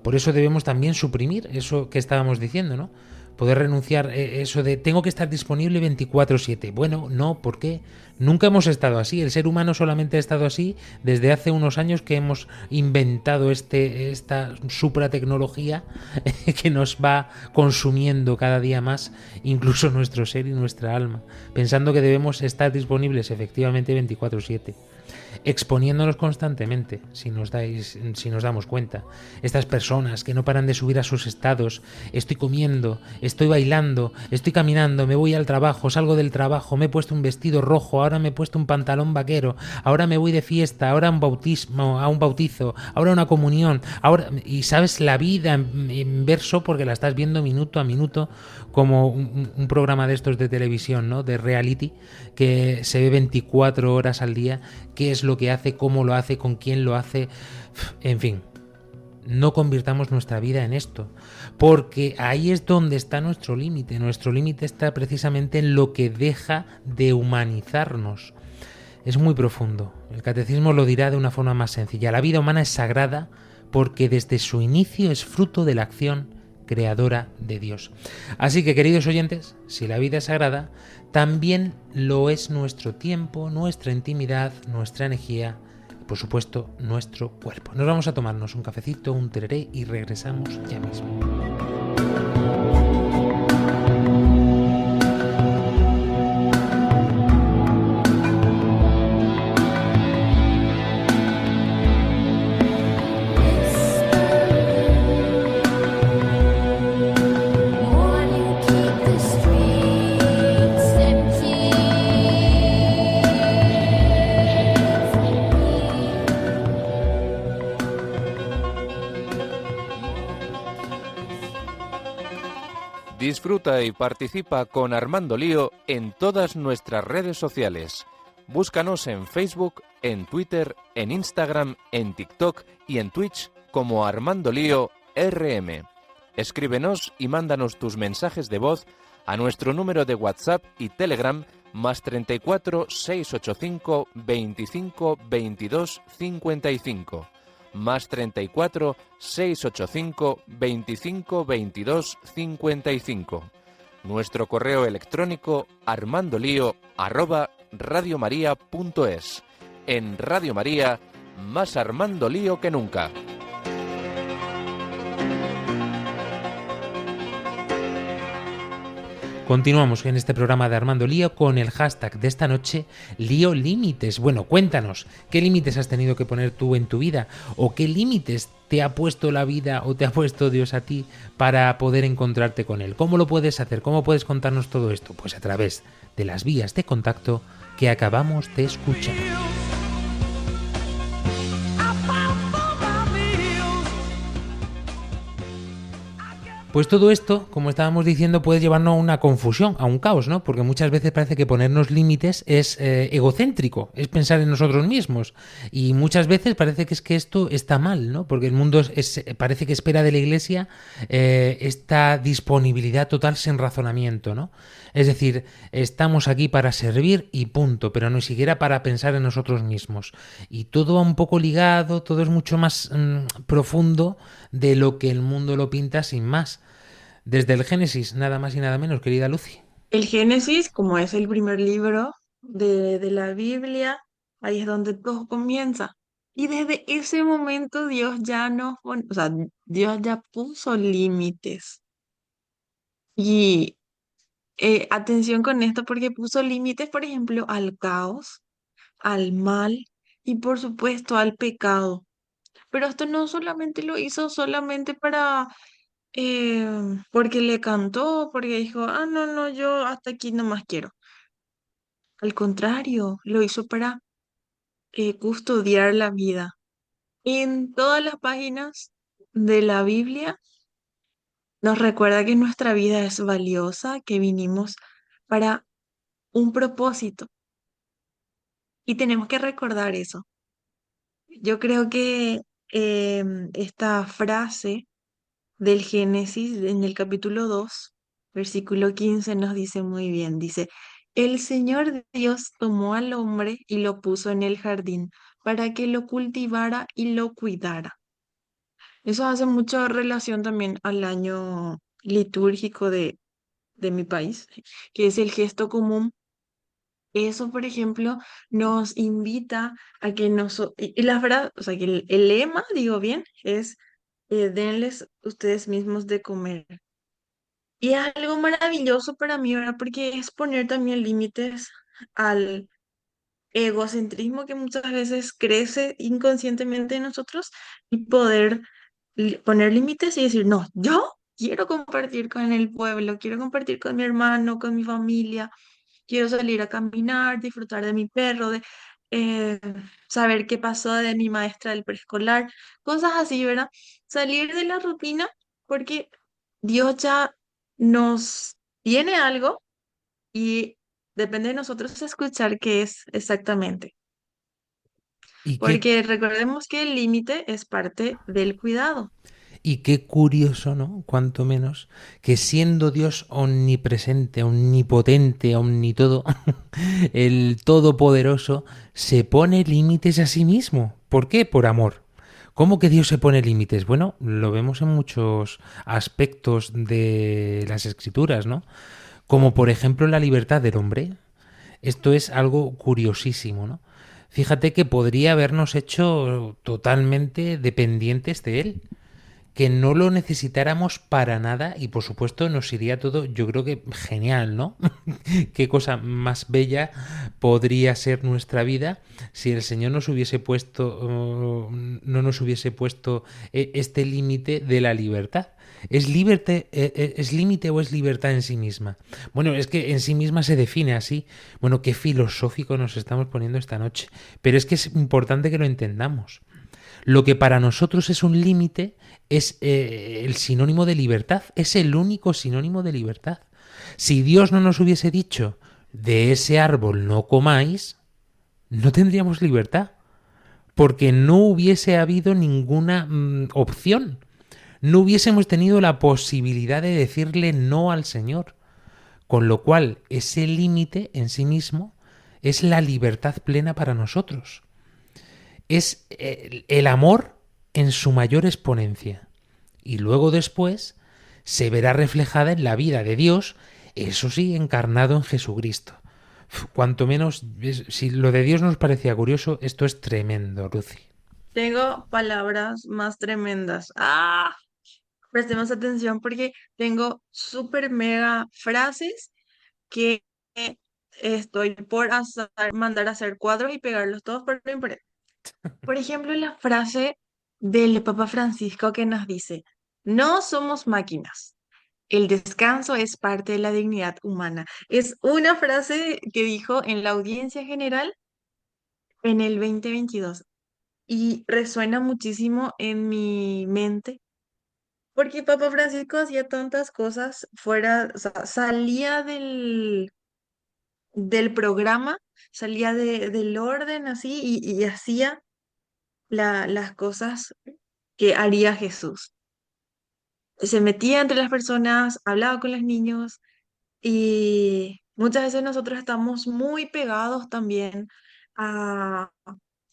Por eso debemos también suprimir eso que estábamos diciendo, ¿no? Poder renunciar eso de tengo que estar disponible 24/7. Bueno, no, ¿por qué? Nunca hemos estado así. El ser humano solamente ha estado así desde hace unos años que hemos inventado esta supratecnología que nos va consumiendo cada día más, incluso nuestro ser y nuestra alma, pensando que debemos estar disponibles efectivamente 24/7. Exponiéndonos constantemente, si nos damos cuenta. Estas personas que no paran de subir a sus estados, estoy comiendo, estoy bailando, estoy caminando, me voy al trabajo, salgo del trabajo, me he puesto un vestido rojo, ahora me he puesto un pantalón vaquero, ahora me voy de fiesta, ahora a un bautizo, ahora a una comunión, ahora, y sabes la vida en verso porque la estás viendo minuto a minuto, como un programa de estos de televisión, ¿no? De reality, que se ve 24 horas al día, qué es lo que hace, cómo lo hace, con quién lo hace, en fin. No convirtamos nuestra vida en esto, porque ahí es donde está nuestro límite. Nuestro límite está precisamente en lo que deja de humanizarnos. Es muy profundo. El catecismo lo dirá de una forma más sencilla. La vida humana es sagrada porque desde su inicio es fruto de la acción creadora de Dios. Así que, queridos oyentes, si la vida es sagrada, también lo es nuestro tiempo, nuestra intimidad, nuestra energía y, por supuesto, nuestro cuerpo. Nos vamos a tomarnos un cafecito, un tereré y regresamos ya mismo. Disfruta y participa con Armando Lío en todas nuestras redes sociales. Búscanos en Facebook, en Twitter, en Instagram, en TikTok y en Twitch como Armando Lío RM. Escríbenos y mándanos tus mensajes de voz a nuestro número de WhatsApp y Telegram +34 685 25 22 55. +34 685 25 22 55. Nuestro correo electrónico armandolio@radiomaria.es. En Radio María, más Armando Lío que nunca. Continuamos en este programa de Armando Lío con el hashtag de esta noche, Lío Límites. Bueno, cuéntanos, ¿qué límites has tenido que poner tú en tu vida? ¿O qué límites te ha puesto la vida o te ha puesto Dios a ti para poder encontrarte con Él? ¿Cómo lo puedes hacer? ¿Cómo puedes contarnos todo esto? Pues a través de las vías de contacto que acabamos de escuchar. Pues todo esto, como estábamos diciendo, puede llevarnos a una confusión, a un caos, ¿no? Porque muchas veces parece que ponernos límites es egocéntrico, es pensar en nosotros mismos. Y muchas veces parece que es que esto está mal, ¿no? Porque el mundo parece que espera de la Iglesia esta disponibilidad total sin razonamiento, ¿no? Es decir, estamos aquí para servir y punto, pero ni siquiera para pensar en nosotros mismos. Y todo va un poco ligado, todo es mucho más profundo de lo que el mundo lo pinta sin más. Desde el Génesis, nada más y nada menos, querida Lucy. El Génesis, como es el primer libro de la Biblia, ahí es donde todo comienza. Y desde ese momento Dios ya o sea, Dios ya puso límites. Y atención con esto, porque puso límites, por ejemplo, al caos, al mal y por supuesto al pecado. Pero esto no solamente lo hizo solamente para, eh, porque le cantó, porque dijo, ah, no, no, yo hasta aquí nomás quiero. Al contrario, lo hizo para custodiar la vida. En todas las páginas de la Biblia nos recuerda que nuestra vida es valiosa, que vinimos para un propósito y tenemos que recordar eso. Yo creo que esta frase del Génesis en el capítulo 2 versículo 15 nos dice muy bien, dice, el Señor Dios tomó al hombre y lo puso en el jardín para que lo cultivara y lo cuidara. Eso hace mucha relación también al año litúrgico de mi país, que es el gesto común. Eso, por ejemplo, nos invita a que y la verdad, o sea, que el lema, digo bien, es denles ustedes mismos de comer. Y es algo maravilloso para mí, ¿verdad? Porque es poner también límites al egocentrismo que muchas veces crece inconscientemente en nosotros y poder poner límites y decir, no, yo quiero compartir con el pueblo, quiero compartir con mi hermano, con mi familia, quiero salir a caminar, disfrutar de mi perro, de eh, saber qué pasó de mi maestra del preescolar, cosas así, ¿verdad? Salir de la rutina porque Dios ya nos tiene algo y depende de nosotros escuchar qué es exactamente. ¿Y qué Porque recordemos que el límite es parte del cuidado. Y qué curioso, ¿no? Cuanto menos, que siendo Dios omnipresente, omnipotente, omnitodo, el todopoderoso, se pone límites a sí mismo. ¿Por qué? Por amor. ¿Cómo que Dios se pone límites? Bueno, lo vemos en muchos aspectos de las escrituras, ¿no? Como por ejemplo la libertad del hombre. Esto es algo curiosísimo, ¿no? Fíjate que podría habernos hecho totalmente dependientes de él, que no lo necesitáramos para nada y por supuesto nos iría todo, yo creo que genial, ¿no? Qué cosa más bella podría ser nuestra vida si el Señor nos hubiese puesto, no nos hubiese puesto este límite de la libertad. ¿Es límite o es libertad en sí misma? Bueno, es que en sí misma se define así. Bueno, qué filosófico nos estamos poniendo esta noche. Pero es que es importante que lo entendamos. Lo que para nosotros es un límite es el sinónimo de libertad, es el único sinónimo de libertad. Si Dios no nos hubiese dicho, de ese árbol no comáis, no tendríamos libertad, porque no hubiese habido ninguna opción, no hubiésemos tenido la posibilidad de decirle no al Señor, con lo cual ese límite en sí mismo es la libertad plena para nosotros. Es el amor en su mayor exponencia. Y luego después se verá reflejada en la vida de Dios, eso sí, encarnado en Jesucristo. Cuanto menos, si lo de Dios nos parecía curioso, esto es tremendo, Lucy. Tengo palabras más tremendas. ¡Ah! Prestemos atención porque tengo súper mega frases que estoy por mandar a hacer cuadros y pegarlos todos por impresión. Por ejemplo, la frase del Papa Francisco que nos dice, no somos máquinas. El descanso es parte de la dignidad humana. Es una frase que dijo en la audiencia general en el 2022 y resuena muchísimo en mi mente porque Papa Francisco hacía tantas cosas fuera, o sea, salía del programa, salía del orden así y hacía las cosas que haría Jesús. Se metía entre las personas, hablaba con los niños y muchas veces nosotros estamos muy pegados también a,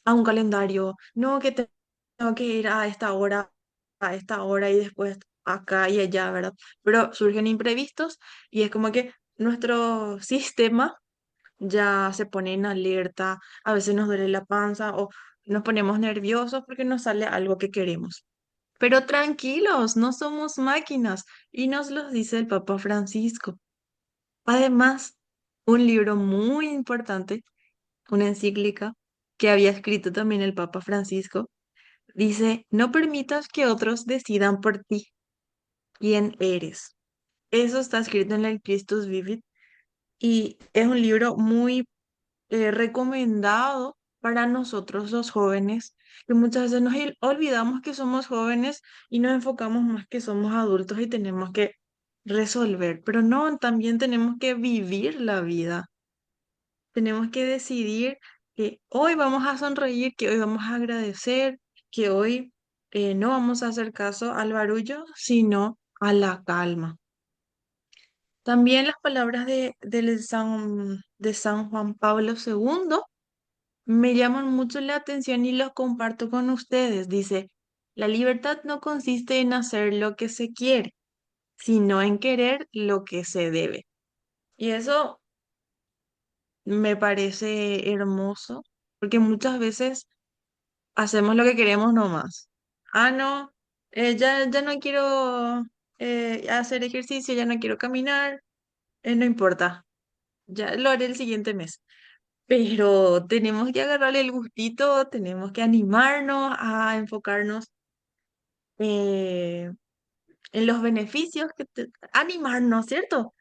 a un calendario. No, que tengo que ir a esta hora y después acá y allá, ¿verdad? Pero surgen imprevistos y es como que nuestro sistema ya se pone en alerta, a veces nos duele la panza o nos ponemos nerviosos porque nos sale algo que queremos. Pero tranquilos, no somos máquinas y nos los dice el Papa Francisco. Además, un libro muy importante, una encíclica que había escrito también el Papa Francisco, dice, no permitas que otros decidan por ti quién eres. Eso está escrito en el Christus Vivit y es un libro muy recomendado para nosotros los jóvenes, que muchas veces nos olvidamos que somos jóvenes y nos enfocamos más que somos adultos y tenemos que resolver, pero no, también tenemos que vivir la vida, tenemos que decidir que hoy vamos a sonreír, que hoy vamos a agradecer, que hoy no vamos a hacer caso al barullo, sino a la calma. También las palabras de San Juan Pablo II me llaman mucho la atención y los comparto con ustedes. Dice, la libertad no consiste en hacer lo que se quiere, sino en querer lo que se debe. Y eso me parece hermoso, porque muchas veces hacemos lo que queremos nomás. Ah, no, ya no quiero hacer ejercicio, ya no quiero caminar, no importa, ya lo haré el siguiente mes. Pero tenemos que agarrarle el gustito, tenemos que animarnos a enfocarnos eh, en los beneficios, animarnos, ¿cierto?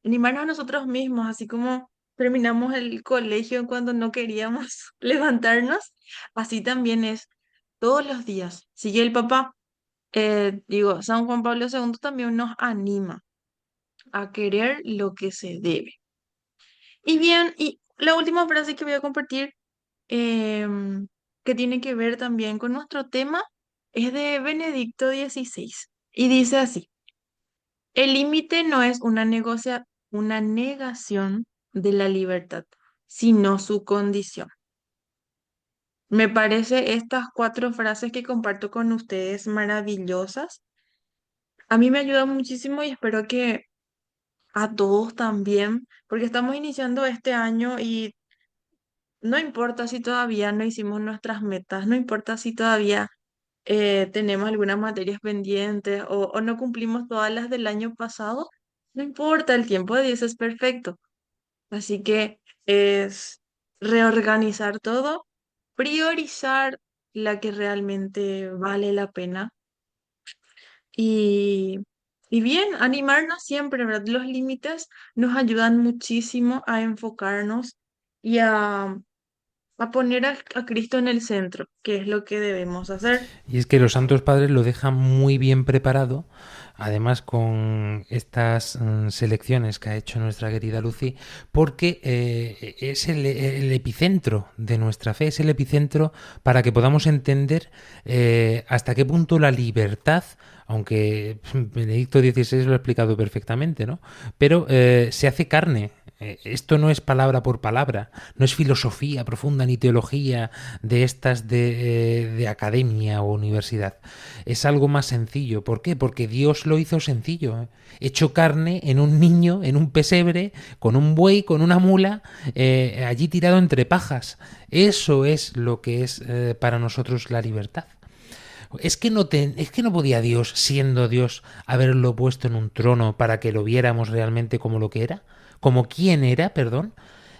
Animarnos a nosotros mismos, así como terminamos el colegio cuando no queríamos levantarnos, así también es todos los días. Sigue el papá, San Juan Pablo II también nos anima a querer lo que se debe. Y bien, y la última frase que voy a compartir em, que tiene que ver también con nuestro tema, es de Benedicto XVI. Y dice así, el límite no es una negación de la libertad, sino su condición. Me parece estas 4 frases que comparto con ustedes maravillosas. A mí me ayuda muchísimo y espero que a todos también, porque estamos iniciando este año y no importa si todavía no hicimos nuestras metas, no importa si todavía tenemos algunas materias pendientes o no cumplimos todas las del año pasado, no importa, el tiempo de Dios es perfecto. Así que es reorganizar todo, priorizar la que realmente vale la pena y, y bien, animarnos siempre, ¿verdad? Los límites nos ayudan muchísimo a enfocarnos y a poner a Cristo en el centro, que es lo que debemos hacer. Y es que los Santos Padres lo dejan muy bien preparado, además con estas selecciones que ha hecho nuestra querida Lucy, porque es el epicentro de nuestra fe, es el epicentro para que podamos entender hasta qué punto la libertad, aunque Benedicto XVI lo ha explicado perfectamente, ¿no? Pero se hace carne. Esto no es palabra por palabra, no es filosofía profunda ni teología de estas de academia o universidad. Es algo más sencillo. ¿Por qué? Porque Dios lo hizo sencillo. Hecho carne en un niño, en un pesebre, con un buey, con una mula, allí tirado entre pajas. Eso es lo que es para nosotros la libertad. Es que no podía Dios, siendo Dios, haberlo puesto en un trono para que lo viéramos realmente como lo que era. como quién era, perdón,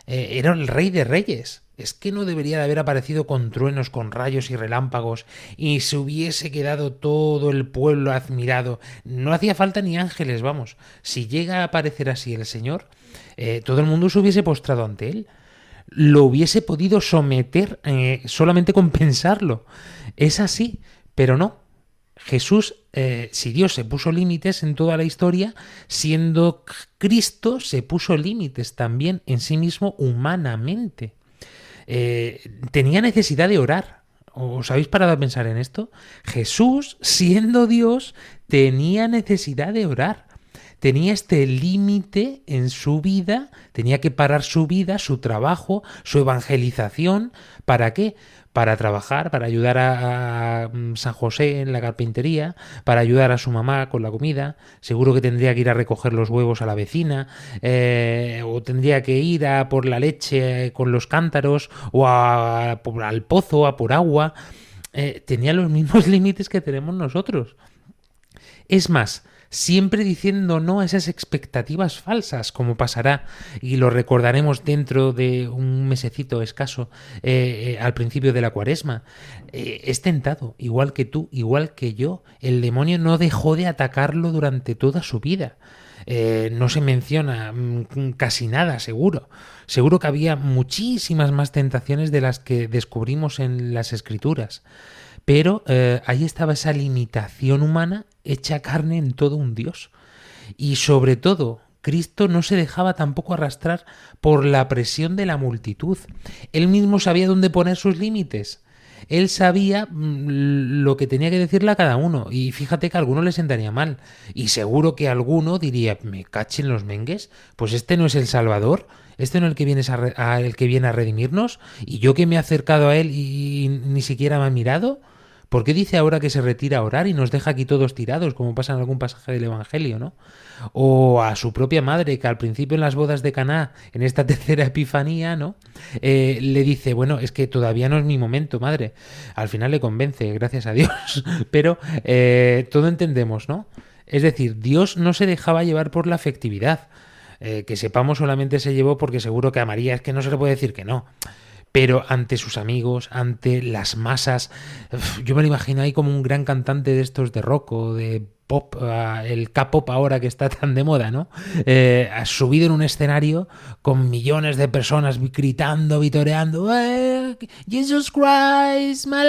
era el Rey de Reyes. Es que no debería de haber aparecido con truenos, con rayos y relámpagos, y se hubiese quedado todo el pueblo admirado. No hacía falta ni ángeles, vamos. Si llega a aparecer así el Señor, todo el mundo se hubiese postrado ante él. Lo hubiese podido someter solamente con pensarlo. Es así, pero no. Jesús, si Dios se puso límites en toda la historia, siendo Cristo se puso límites también en sí mismo humanamente. Tenía necesidad de orar. ¿Os habéis parado a pensar en esto? Jesús, siendo Dios, tenía necesidad de orar. Tenía este límite en su vida, tenía que parar su vida, su trabajo, su evangelización. ¿Para qué? Para trabajar, para ayudar a San José en la carpintería, para ayudar a su mamá con la comida. Seguro que tendría que ir a recoger los huevos a la vecina, o tendría que ir a por la leche con los cántaros, o al pozo, a por agua. Tenía los mismos límites que tenemos nosotros. Es más, siempre diciendo no a esas expectativas falsas, como pasará, y lo recordaremos dentro de un mesecito escaso, al principio de la Cuaresma. Es tentado, igual que tú, igual que yo. El demonio no dejó de atacarlo durante toda su vida. No se menciona casi nada, seguro. Seguro que había muchísimas más tentaciones de las que descubrimos en las Escrituras. Pero ahí estaba esa limitación humana hecha carne en todo un Dios. Y sobre todo, Cristo no se dejaba tampoco arrastrar por la presión de la multitud. Él mismo sabía dónde poner sus límites. Él sabía lo que tenía que decirle a cada uno. Y fíjate que a alguno le sentaría mal. Y seguro que alguno diría, me cachen los mengues, pues este no es el Salvador. Este no es el que viene a redimirnos. Y yo que me he acercado a él y ni siquiera me ha mirado. ¿Por qué dice ahora que se retira a orar y nos deja aquí todos tirados, como pasa en algún pasaje del Evangelio, ¿no? O a su propia madre, que al principio en las bodas de Caná, en esta tercera epifanía, ¿no? Le dice, bueno, es que todavía no es mi momento, madre. Al final le convence, gracias a Dios. Pero todo entendemos, ¿no? Es decir, Dios no se dejaba llevar por la afectividad. Que sepamos solamente se llevó porque seguro que a María es que no se le puede decir que no. Pero ante sus amigos, ante las masas, yo me lo imagino ahí como un gran cantante de estos de rock o de pop, el K-pop ahora que está tan de moda, ¿no? Subido en un escenario con millones de personas gritando, vitoreando, Jesus Christ, my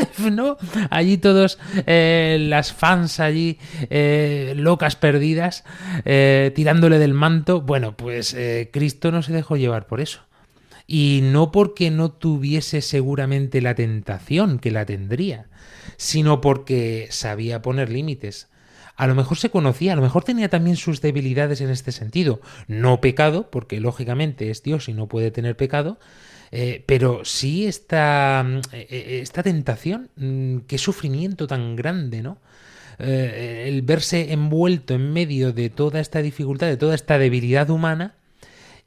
life, ¿no? Allí todos, las fans allí, locas perdidas, tirándole del manto. Bueno, pues Cristo no se dejó llevar por eso. Y no porque no tuviese seguramente la tentación, que la tendría, sino porque sabía poner límites. A lo mejor se conocía, a lo mejor tenía también sus debilidades en este sentido. No pecado, porque lógicamente es Dios y no puede tener pecado, pero sí esta tentación, qué sufrimiento tan grande, ¿no? El verse envuelto en medio de toda esta dificultad, de toda esta debilidad humana,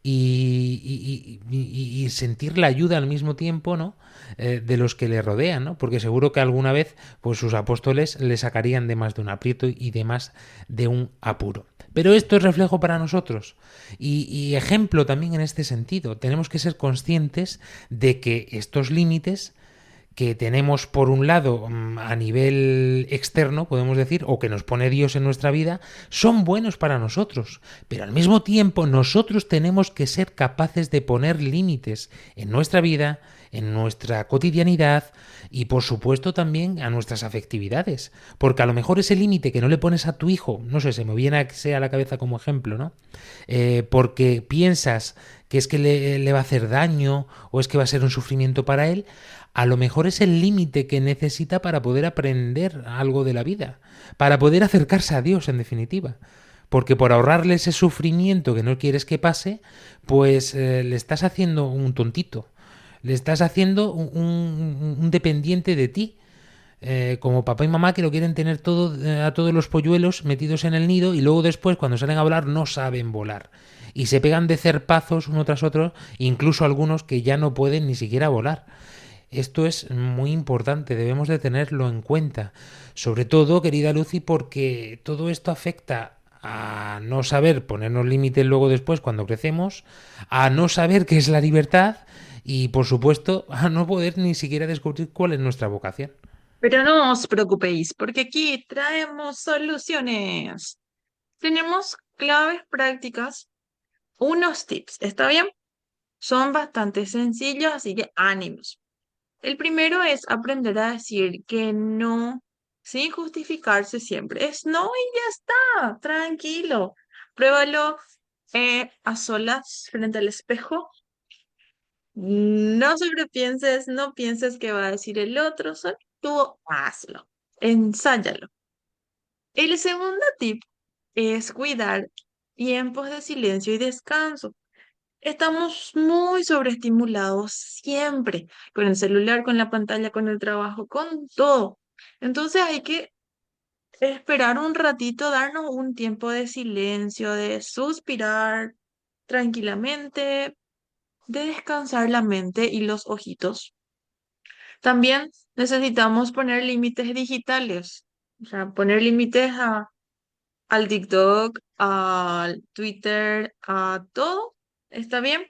y sentir la ayuda al mismo tiempo, ¿no? De los que le rodean, ¿no? Porque seguro que alguna vez pues sus apóstoles le sacarían de más de un aprieto y de más de un apuro. Pero esto es reflejo para nosotros y ejemplo también en este sentido. Tenemos que ser conscientes de que estos límites que tenemos por un lado a nivel externo, podemos decir, o que nos pone Dios en nuestra vida, son buenos para nosotros, pero al mismo tiempo nosotros tenemos que ser capaces de poner límites en nuestra vida, en nuestra cotidianidad y por supuesto también a nuestras afectividades, porque a lo mejor ese límite que no le pones a tu hijo, no sé, se me viene a la cabeza como ejemplo, ¿no? Porque piensas que es que le va a hacer daño o es que va a ser un sufrimiento para él, a lo mejor es el límite que necesita para poder aprender algo de la vida, para poder acercarse a Dios en definitiva. Porque por ahorrarle ese sufrimiento que no quieres que pase, pues le estás haciendo un tontito, le estás haciendo un dependiente de ti. Como papá y mamá que lo quieren tener todo, a todos los polluelos metidos en el nido y luego después cuando salen a volar no saben volar. Y se pegan de cerpazos uno tras otro, incluso algunos que ya no pueden ni siquiera volar. Esto es muy importante, debemos de tenerlo en cuenta. Sobre todo, querida Lucy, porque todo esto afecta a no saber ponernos límites luego después cuando crecemos, a no saber qué es la libertad y, por supuesto, a no poder ni siquiera descubrir cuál es nuestra vocación. Pero no os preocupéis, porque aquí traemos soluciones. Tenemos claves prácticas, unos tips, ¿está bien? Son bastante sencillos, así que ánimos. El primero es aprender a decir que no sin justificarse siempre. Es no y ya está, tranquilo. Pruébalo a solas frente al espejo. No sobrepienses, no pienses que va a decir el otro, solo tú hazlo, ensáyalo. El segundo tip es cuidar tiempos de silencio y descanso. Estamos muy sobreestimulados siempre, con el celular, con la pantalla, con el trabajo, con todo. Entonces hay que esperar un ratito, darnos un tiempo de silencio, de suspirar tranquilamente, de descansar la mente y los ojitos. También necesitamos poner límites digitales, o sea, poner límites al TikTok, al Twitter, a todo. ¿Está bien?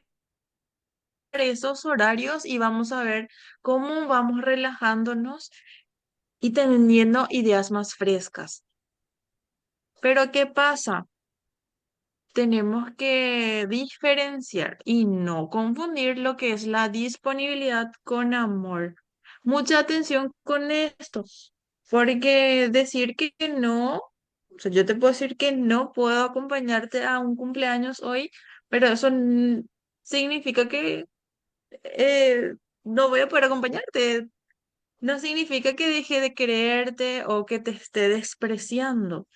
Esos horarios y vamos a ver cómo vamos relajándonos y teniendo ideas más frescas. Pero ¿qué pasa? Tenemos que diferenciar y no confundir lo que es la disponibilidad con amor. Mucha atención con esto, porque decir que no, o sea, yo te puedo decir que no puedo acompañarte a un cumpleaños hoy, pero eso significa que eh, no voy a poder acompañarte. No significa que deje de quererte o que te esté despreciando.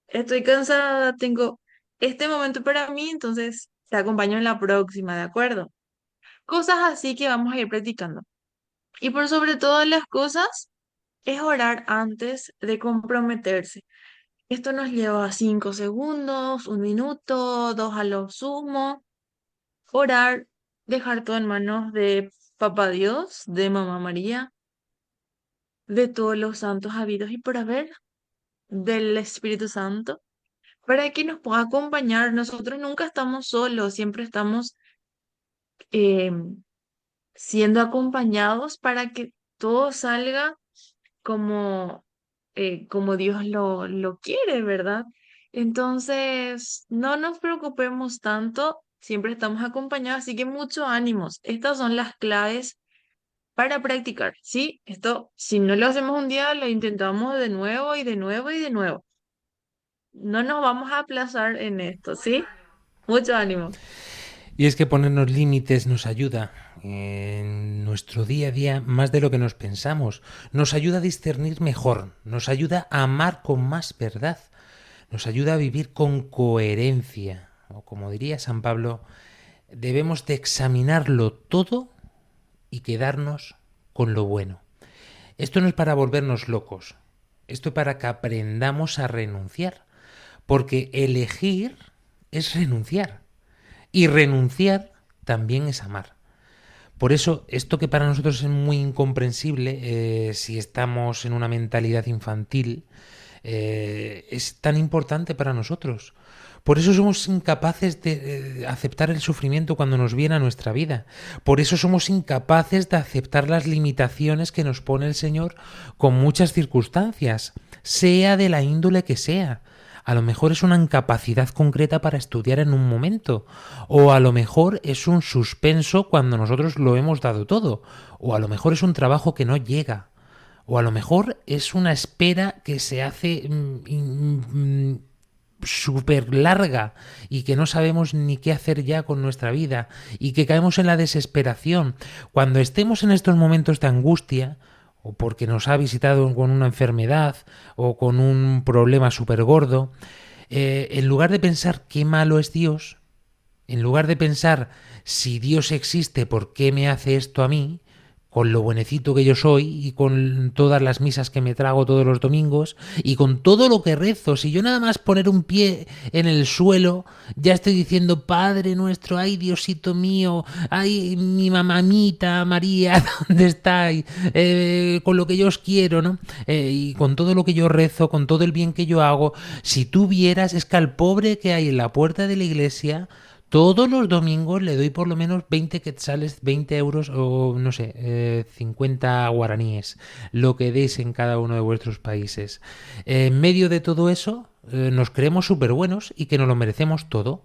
Estoy cansada, tengo este momento para mí, entonces te acompaño en la próxima, ¿de acuerdo? Cosas así que vamos a ir practicando. Y por sobre todas las cosas, es orar antes de comprometerse. Esto nos lleva 5 segundos, 1 minuto, 2 a lo sumo. Orar, dejar todo en manos de Papá Dios, de Mamá María, de todos los santos habidos y por haber, del Espíritu Santo, para que nos pueda acompañar. Nosotros nunca estamos solos, siempre estamos eh, siendo acompañados para que todo salga como, como Dios lo quiere, ¿verdad? Entonces, no nos preocupemos tanto, siempre estamos acompañados, así que mucho ánimos. Estas son las claves para practicar, ¿sí? Esto, si no lo hacemos un día, lo intentamos de nuevo y de nuevo y de nuevo. No nos vamos a aplazar en esto, ¿sí? Mucho ánimo. Y es que ponernos límites nos ayuda en nuestro día a día más de lo que nos pensamos. Nos ayuda a discernir mejor, nos ayuda a amar con más verdad, nos ayuda a vivir con coherencia. O como diría San Pablo, debemos de examinarlo todo y quedarnos con lo bueno. Esto no es para volvernos locos, esto es para que aprendamos a renunciar, porque elegir es renunciar y renunciar también es amar. Por eso, esto que para nosotros es muy incomprensible, si estamos en una mentalidad infantil, es tan importante para nosotros. Por eso somos incapaces de aceptar el sufrimiento cuando nos viene a nuestra vida. Por eso somos incapaces de aceptar las limitaciones que nos pone el Señor con muchas circunstancias, sea de la índole que sea. A lo mejor es una incapacidad concreta para estudiar en un momento, o a lo mejor es un suspenso cuando nosotros lo hemos dado todo, o a lo mejor es un trabajo que no llega, o a lo mejor es una espera que se hace súper larga y que no sabemos ni qué hacer ya con nuestra vida y que caemos en la desesperación. Cuando estemos en estos momentos de angustia, o porque nos ha visitado con una enfermedad o con un problema súper gordo, en lugar de pensar qué malo es Dios, en lugar de pensar si Dios existe, ¿por qué me hace esto a mí?, con lo buenecito que yo soy y con todas las misas que me trago todos los domingos y con todo lo que rezo. Si yo nada más poner un pie en el suelo ya estoy diciendo Padre nuestro, ay Diosito mío, ay mi mamamita María, ¿dónde estáis? Con lo que yo os quiero, ¿no? Y con todo lo que yo rezo, con todo el bien que yo hago. Si tú vieras, es que al pobre que hay en la puerta de la iglesia, todos los domingos le doy por lo menos 20 quetzales, 20 euros o no sé, 50 guaraníes, lo que deis en cada uno de vuestros países. En medio de todo eso, nos creemos súper buenos y que nos lo merecemos todo.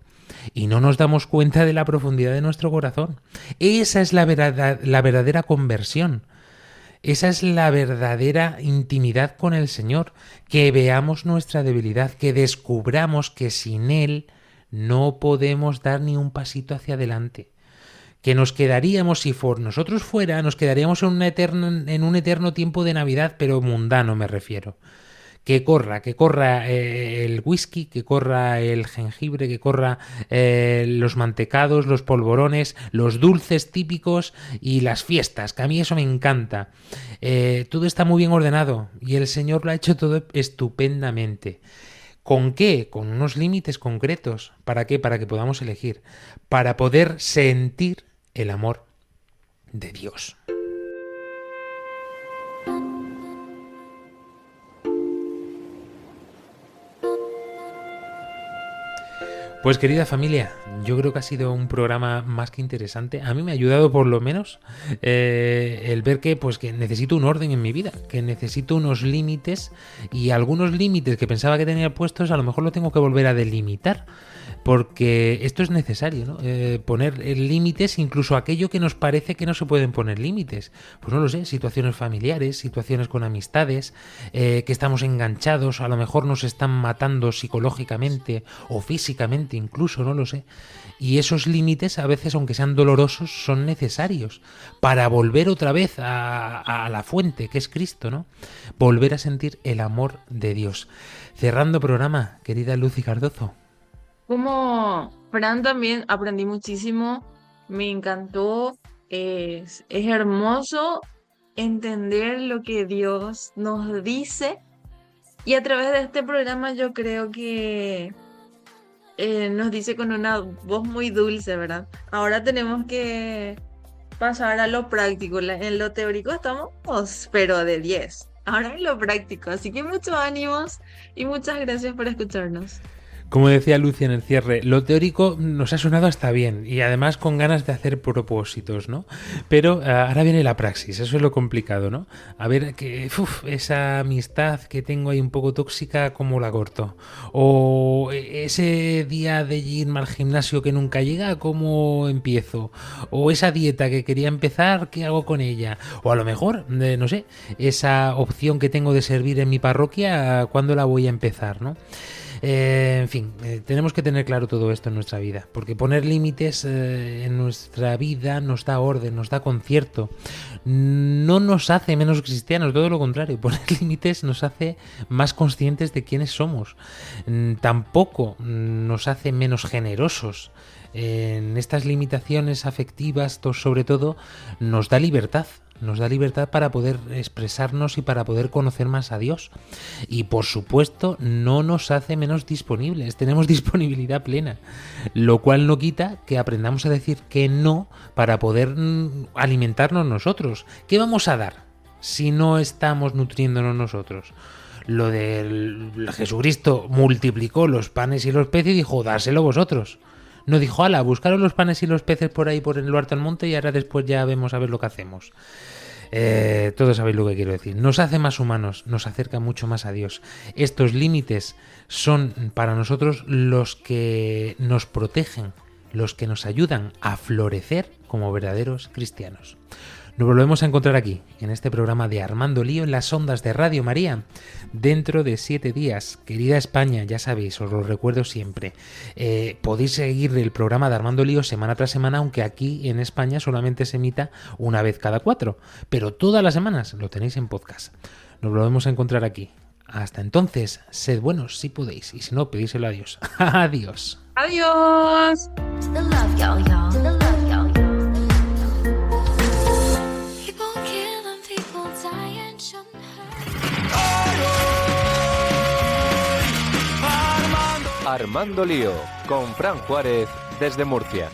Y no nos damos cuenta de la profundidad de nuestro corazón. Esa es la verdadera conversión. Esa es la verdadera intimidad con el Señor. Que veamos nuestra debilidad, que descubramos que sin Él no podemos dar ni un pasito hacia adelante. Que nos quedaríamos, si por nosotros fuera, nos quedaríamos en un eterno tiempo de Navidad, pero mundano me refiero. Que corra el whisky, que corra el jengibre, que corra los mantecados, los polvorones, los dulces típicos y las fiestas, que a mí eso me encanta. Todo está muy bien ordenado y el Señor lo ha hecho todo estupendamente. ¿Con qué? Con unos límites concretos. ¿Para qué? Para que podamos elegir. Para poder sentir el amor de Dios. Pues querida familia, yo creo que ha sido un programa más que interesante. A mí me ha ayudado por lo menos el ver que necesito un orden en mi vida, que necesito unos límites y algunos límites que pensaba que tenía puestos a lo mejor lo tengo que volver a delimitar. Porque esto es necesario, ¿no? Poner límites, incluso aquello que nos parece que no se pueden poner límites. Pues no lo sé, situaciones familiares, situaciones con amistades, que estamos enganchados, a lo mejor nos están matando psicológicamente o físicamente incluso, no lo sé. Y esos límites a veces, aunque sean dolorosos, son necesarios para volver otra vez a la fuente, que es Cristo, ¿no? Volver a sentir el amor de Dios. Cerrando programa, querida Lucy Cardozo. Como Fran también aprendí muchísimo, me encantó, es hermoso entender lo que Dios nos dice y a través de este programa yo creo que nos dice con una voz muy dulce, ¿verdad? Ahora tenemos que pasar a lo práctico, en lo teórico estamos, pero de 10, ahora en lo práctico, así que muchos ánimos y muchas gracias por escucharnos. Como decía Lucy en el cierre, lo teórico nos ha sonado hasta bien y además con ganas de hacer propósitos, ¿no? Pero ahora viene la praxis, eso es lo complicado, ¿no? A ver, esa amistad que tengo ahí un poco tóxica, ¿cómo la corto? O ese día de irme al gimnasio que nunca llega, ¿cómo empiezo? O esa dieta que quería empezar, ¿qué hago con ella? O a lo mejor, no sé, esa opción que tengo de servir en mi parroquia, ¿cuándo la voy a empezar, no? En fin, tenemos que tener claro todo esto en nuestra vida, porque poner límites en nuestra vida nos da orden, nos da concierto, no nos hace menos cristianos, todo lo contrario, poner límites nos hace más conscientes de quiénes somos, tampoco nos hace menos generosos. En estas limitaciones afectivas, sobre todo, nos da libertad para poder expresarnos y para poder conocer más a Dios. Y por supuesto no nos hace menos disponibles, tenemos disponibilidad plena, lo cual no quita que aprendamos a decir que no para poder alimentarnos nosotros. ¿Qué vamos a dar si no estamos nutriéndonos nosotros? Lo de Jesucristo multiplicó los panes y los peces y dijo, dárselo vosotros. No dijo, ala, buscaros los panes y los peces por ahí por lo alto del monte y ahora después ya vemos a ver lo que hacemos. Todos sabéis lo que quiero decir. Nos hace más humanos, nos acerca mucho más a Dios. Estos límites son para nosotros los que nos protegen, los que nos ayudan a florecer como verdaderos cristianos. Nos volvemos a encontrar aquí, en este programa de Armando Lío, en las ondas de Radio María, dentro de 7 días. Querida España, ya sabéis, os lo recuerdo siempre, podéis seguir el programa de Armando Lío semana tras semana, aunque aquí en España solamente se emita una vez cada 4, pero todas las semanas lo tenéis en podcast. Nos volvemos a encontrar aquí. Hasta entonces, sed buenos si podéis, y si no, pedíselo a Dios. Adiós. Adiós. The love, y'all. The love, y'all. Armando Lío, con Fran Juárez desde Murcia.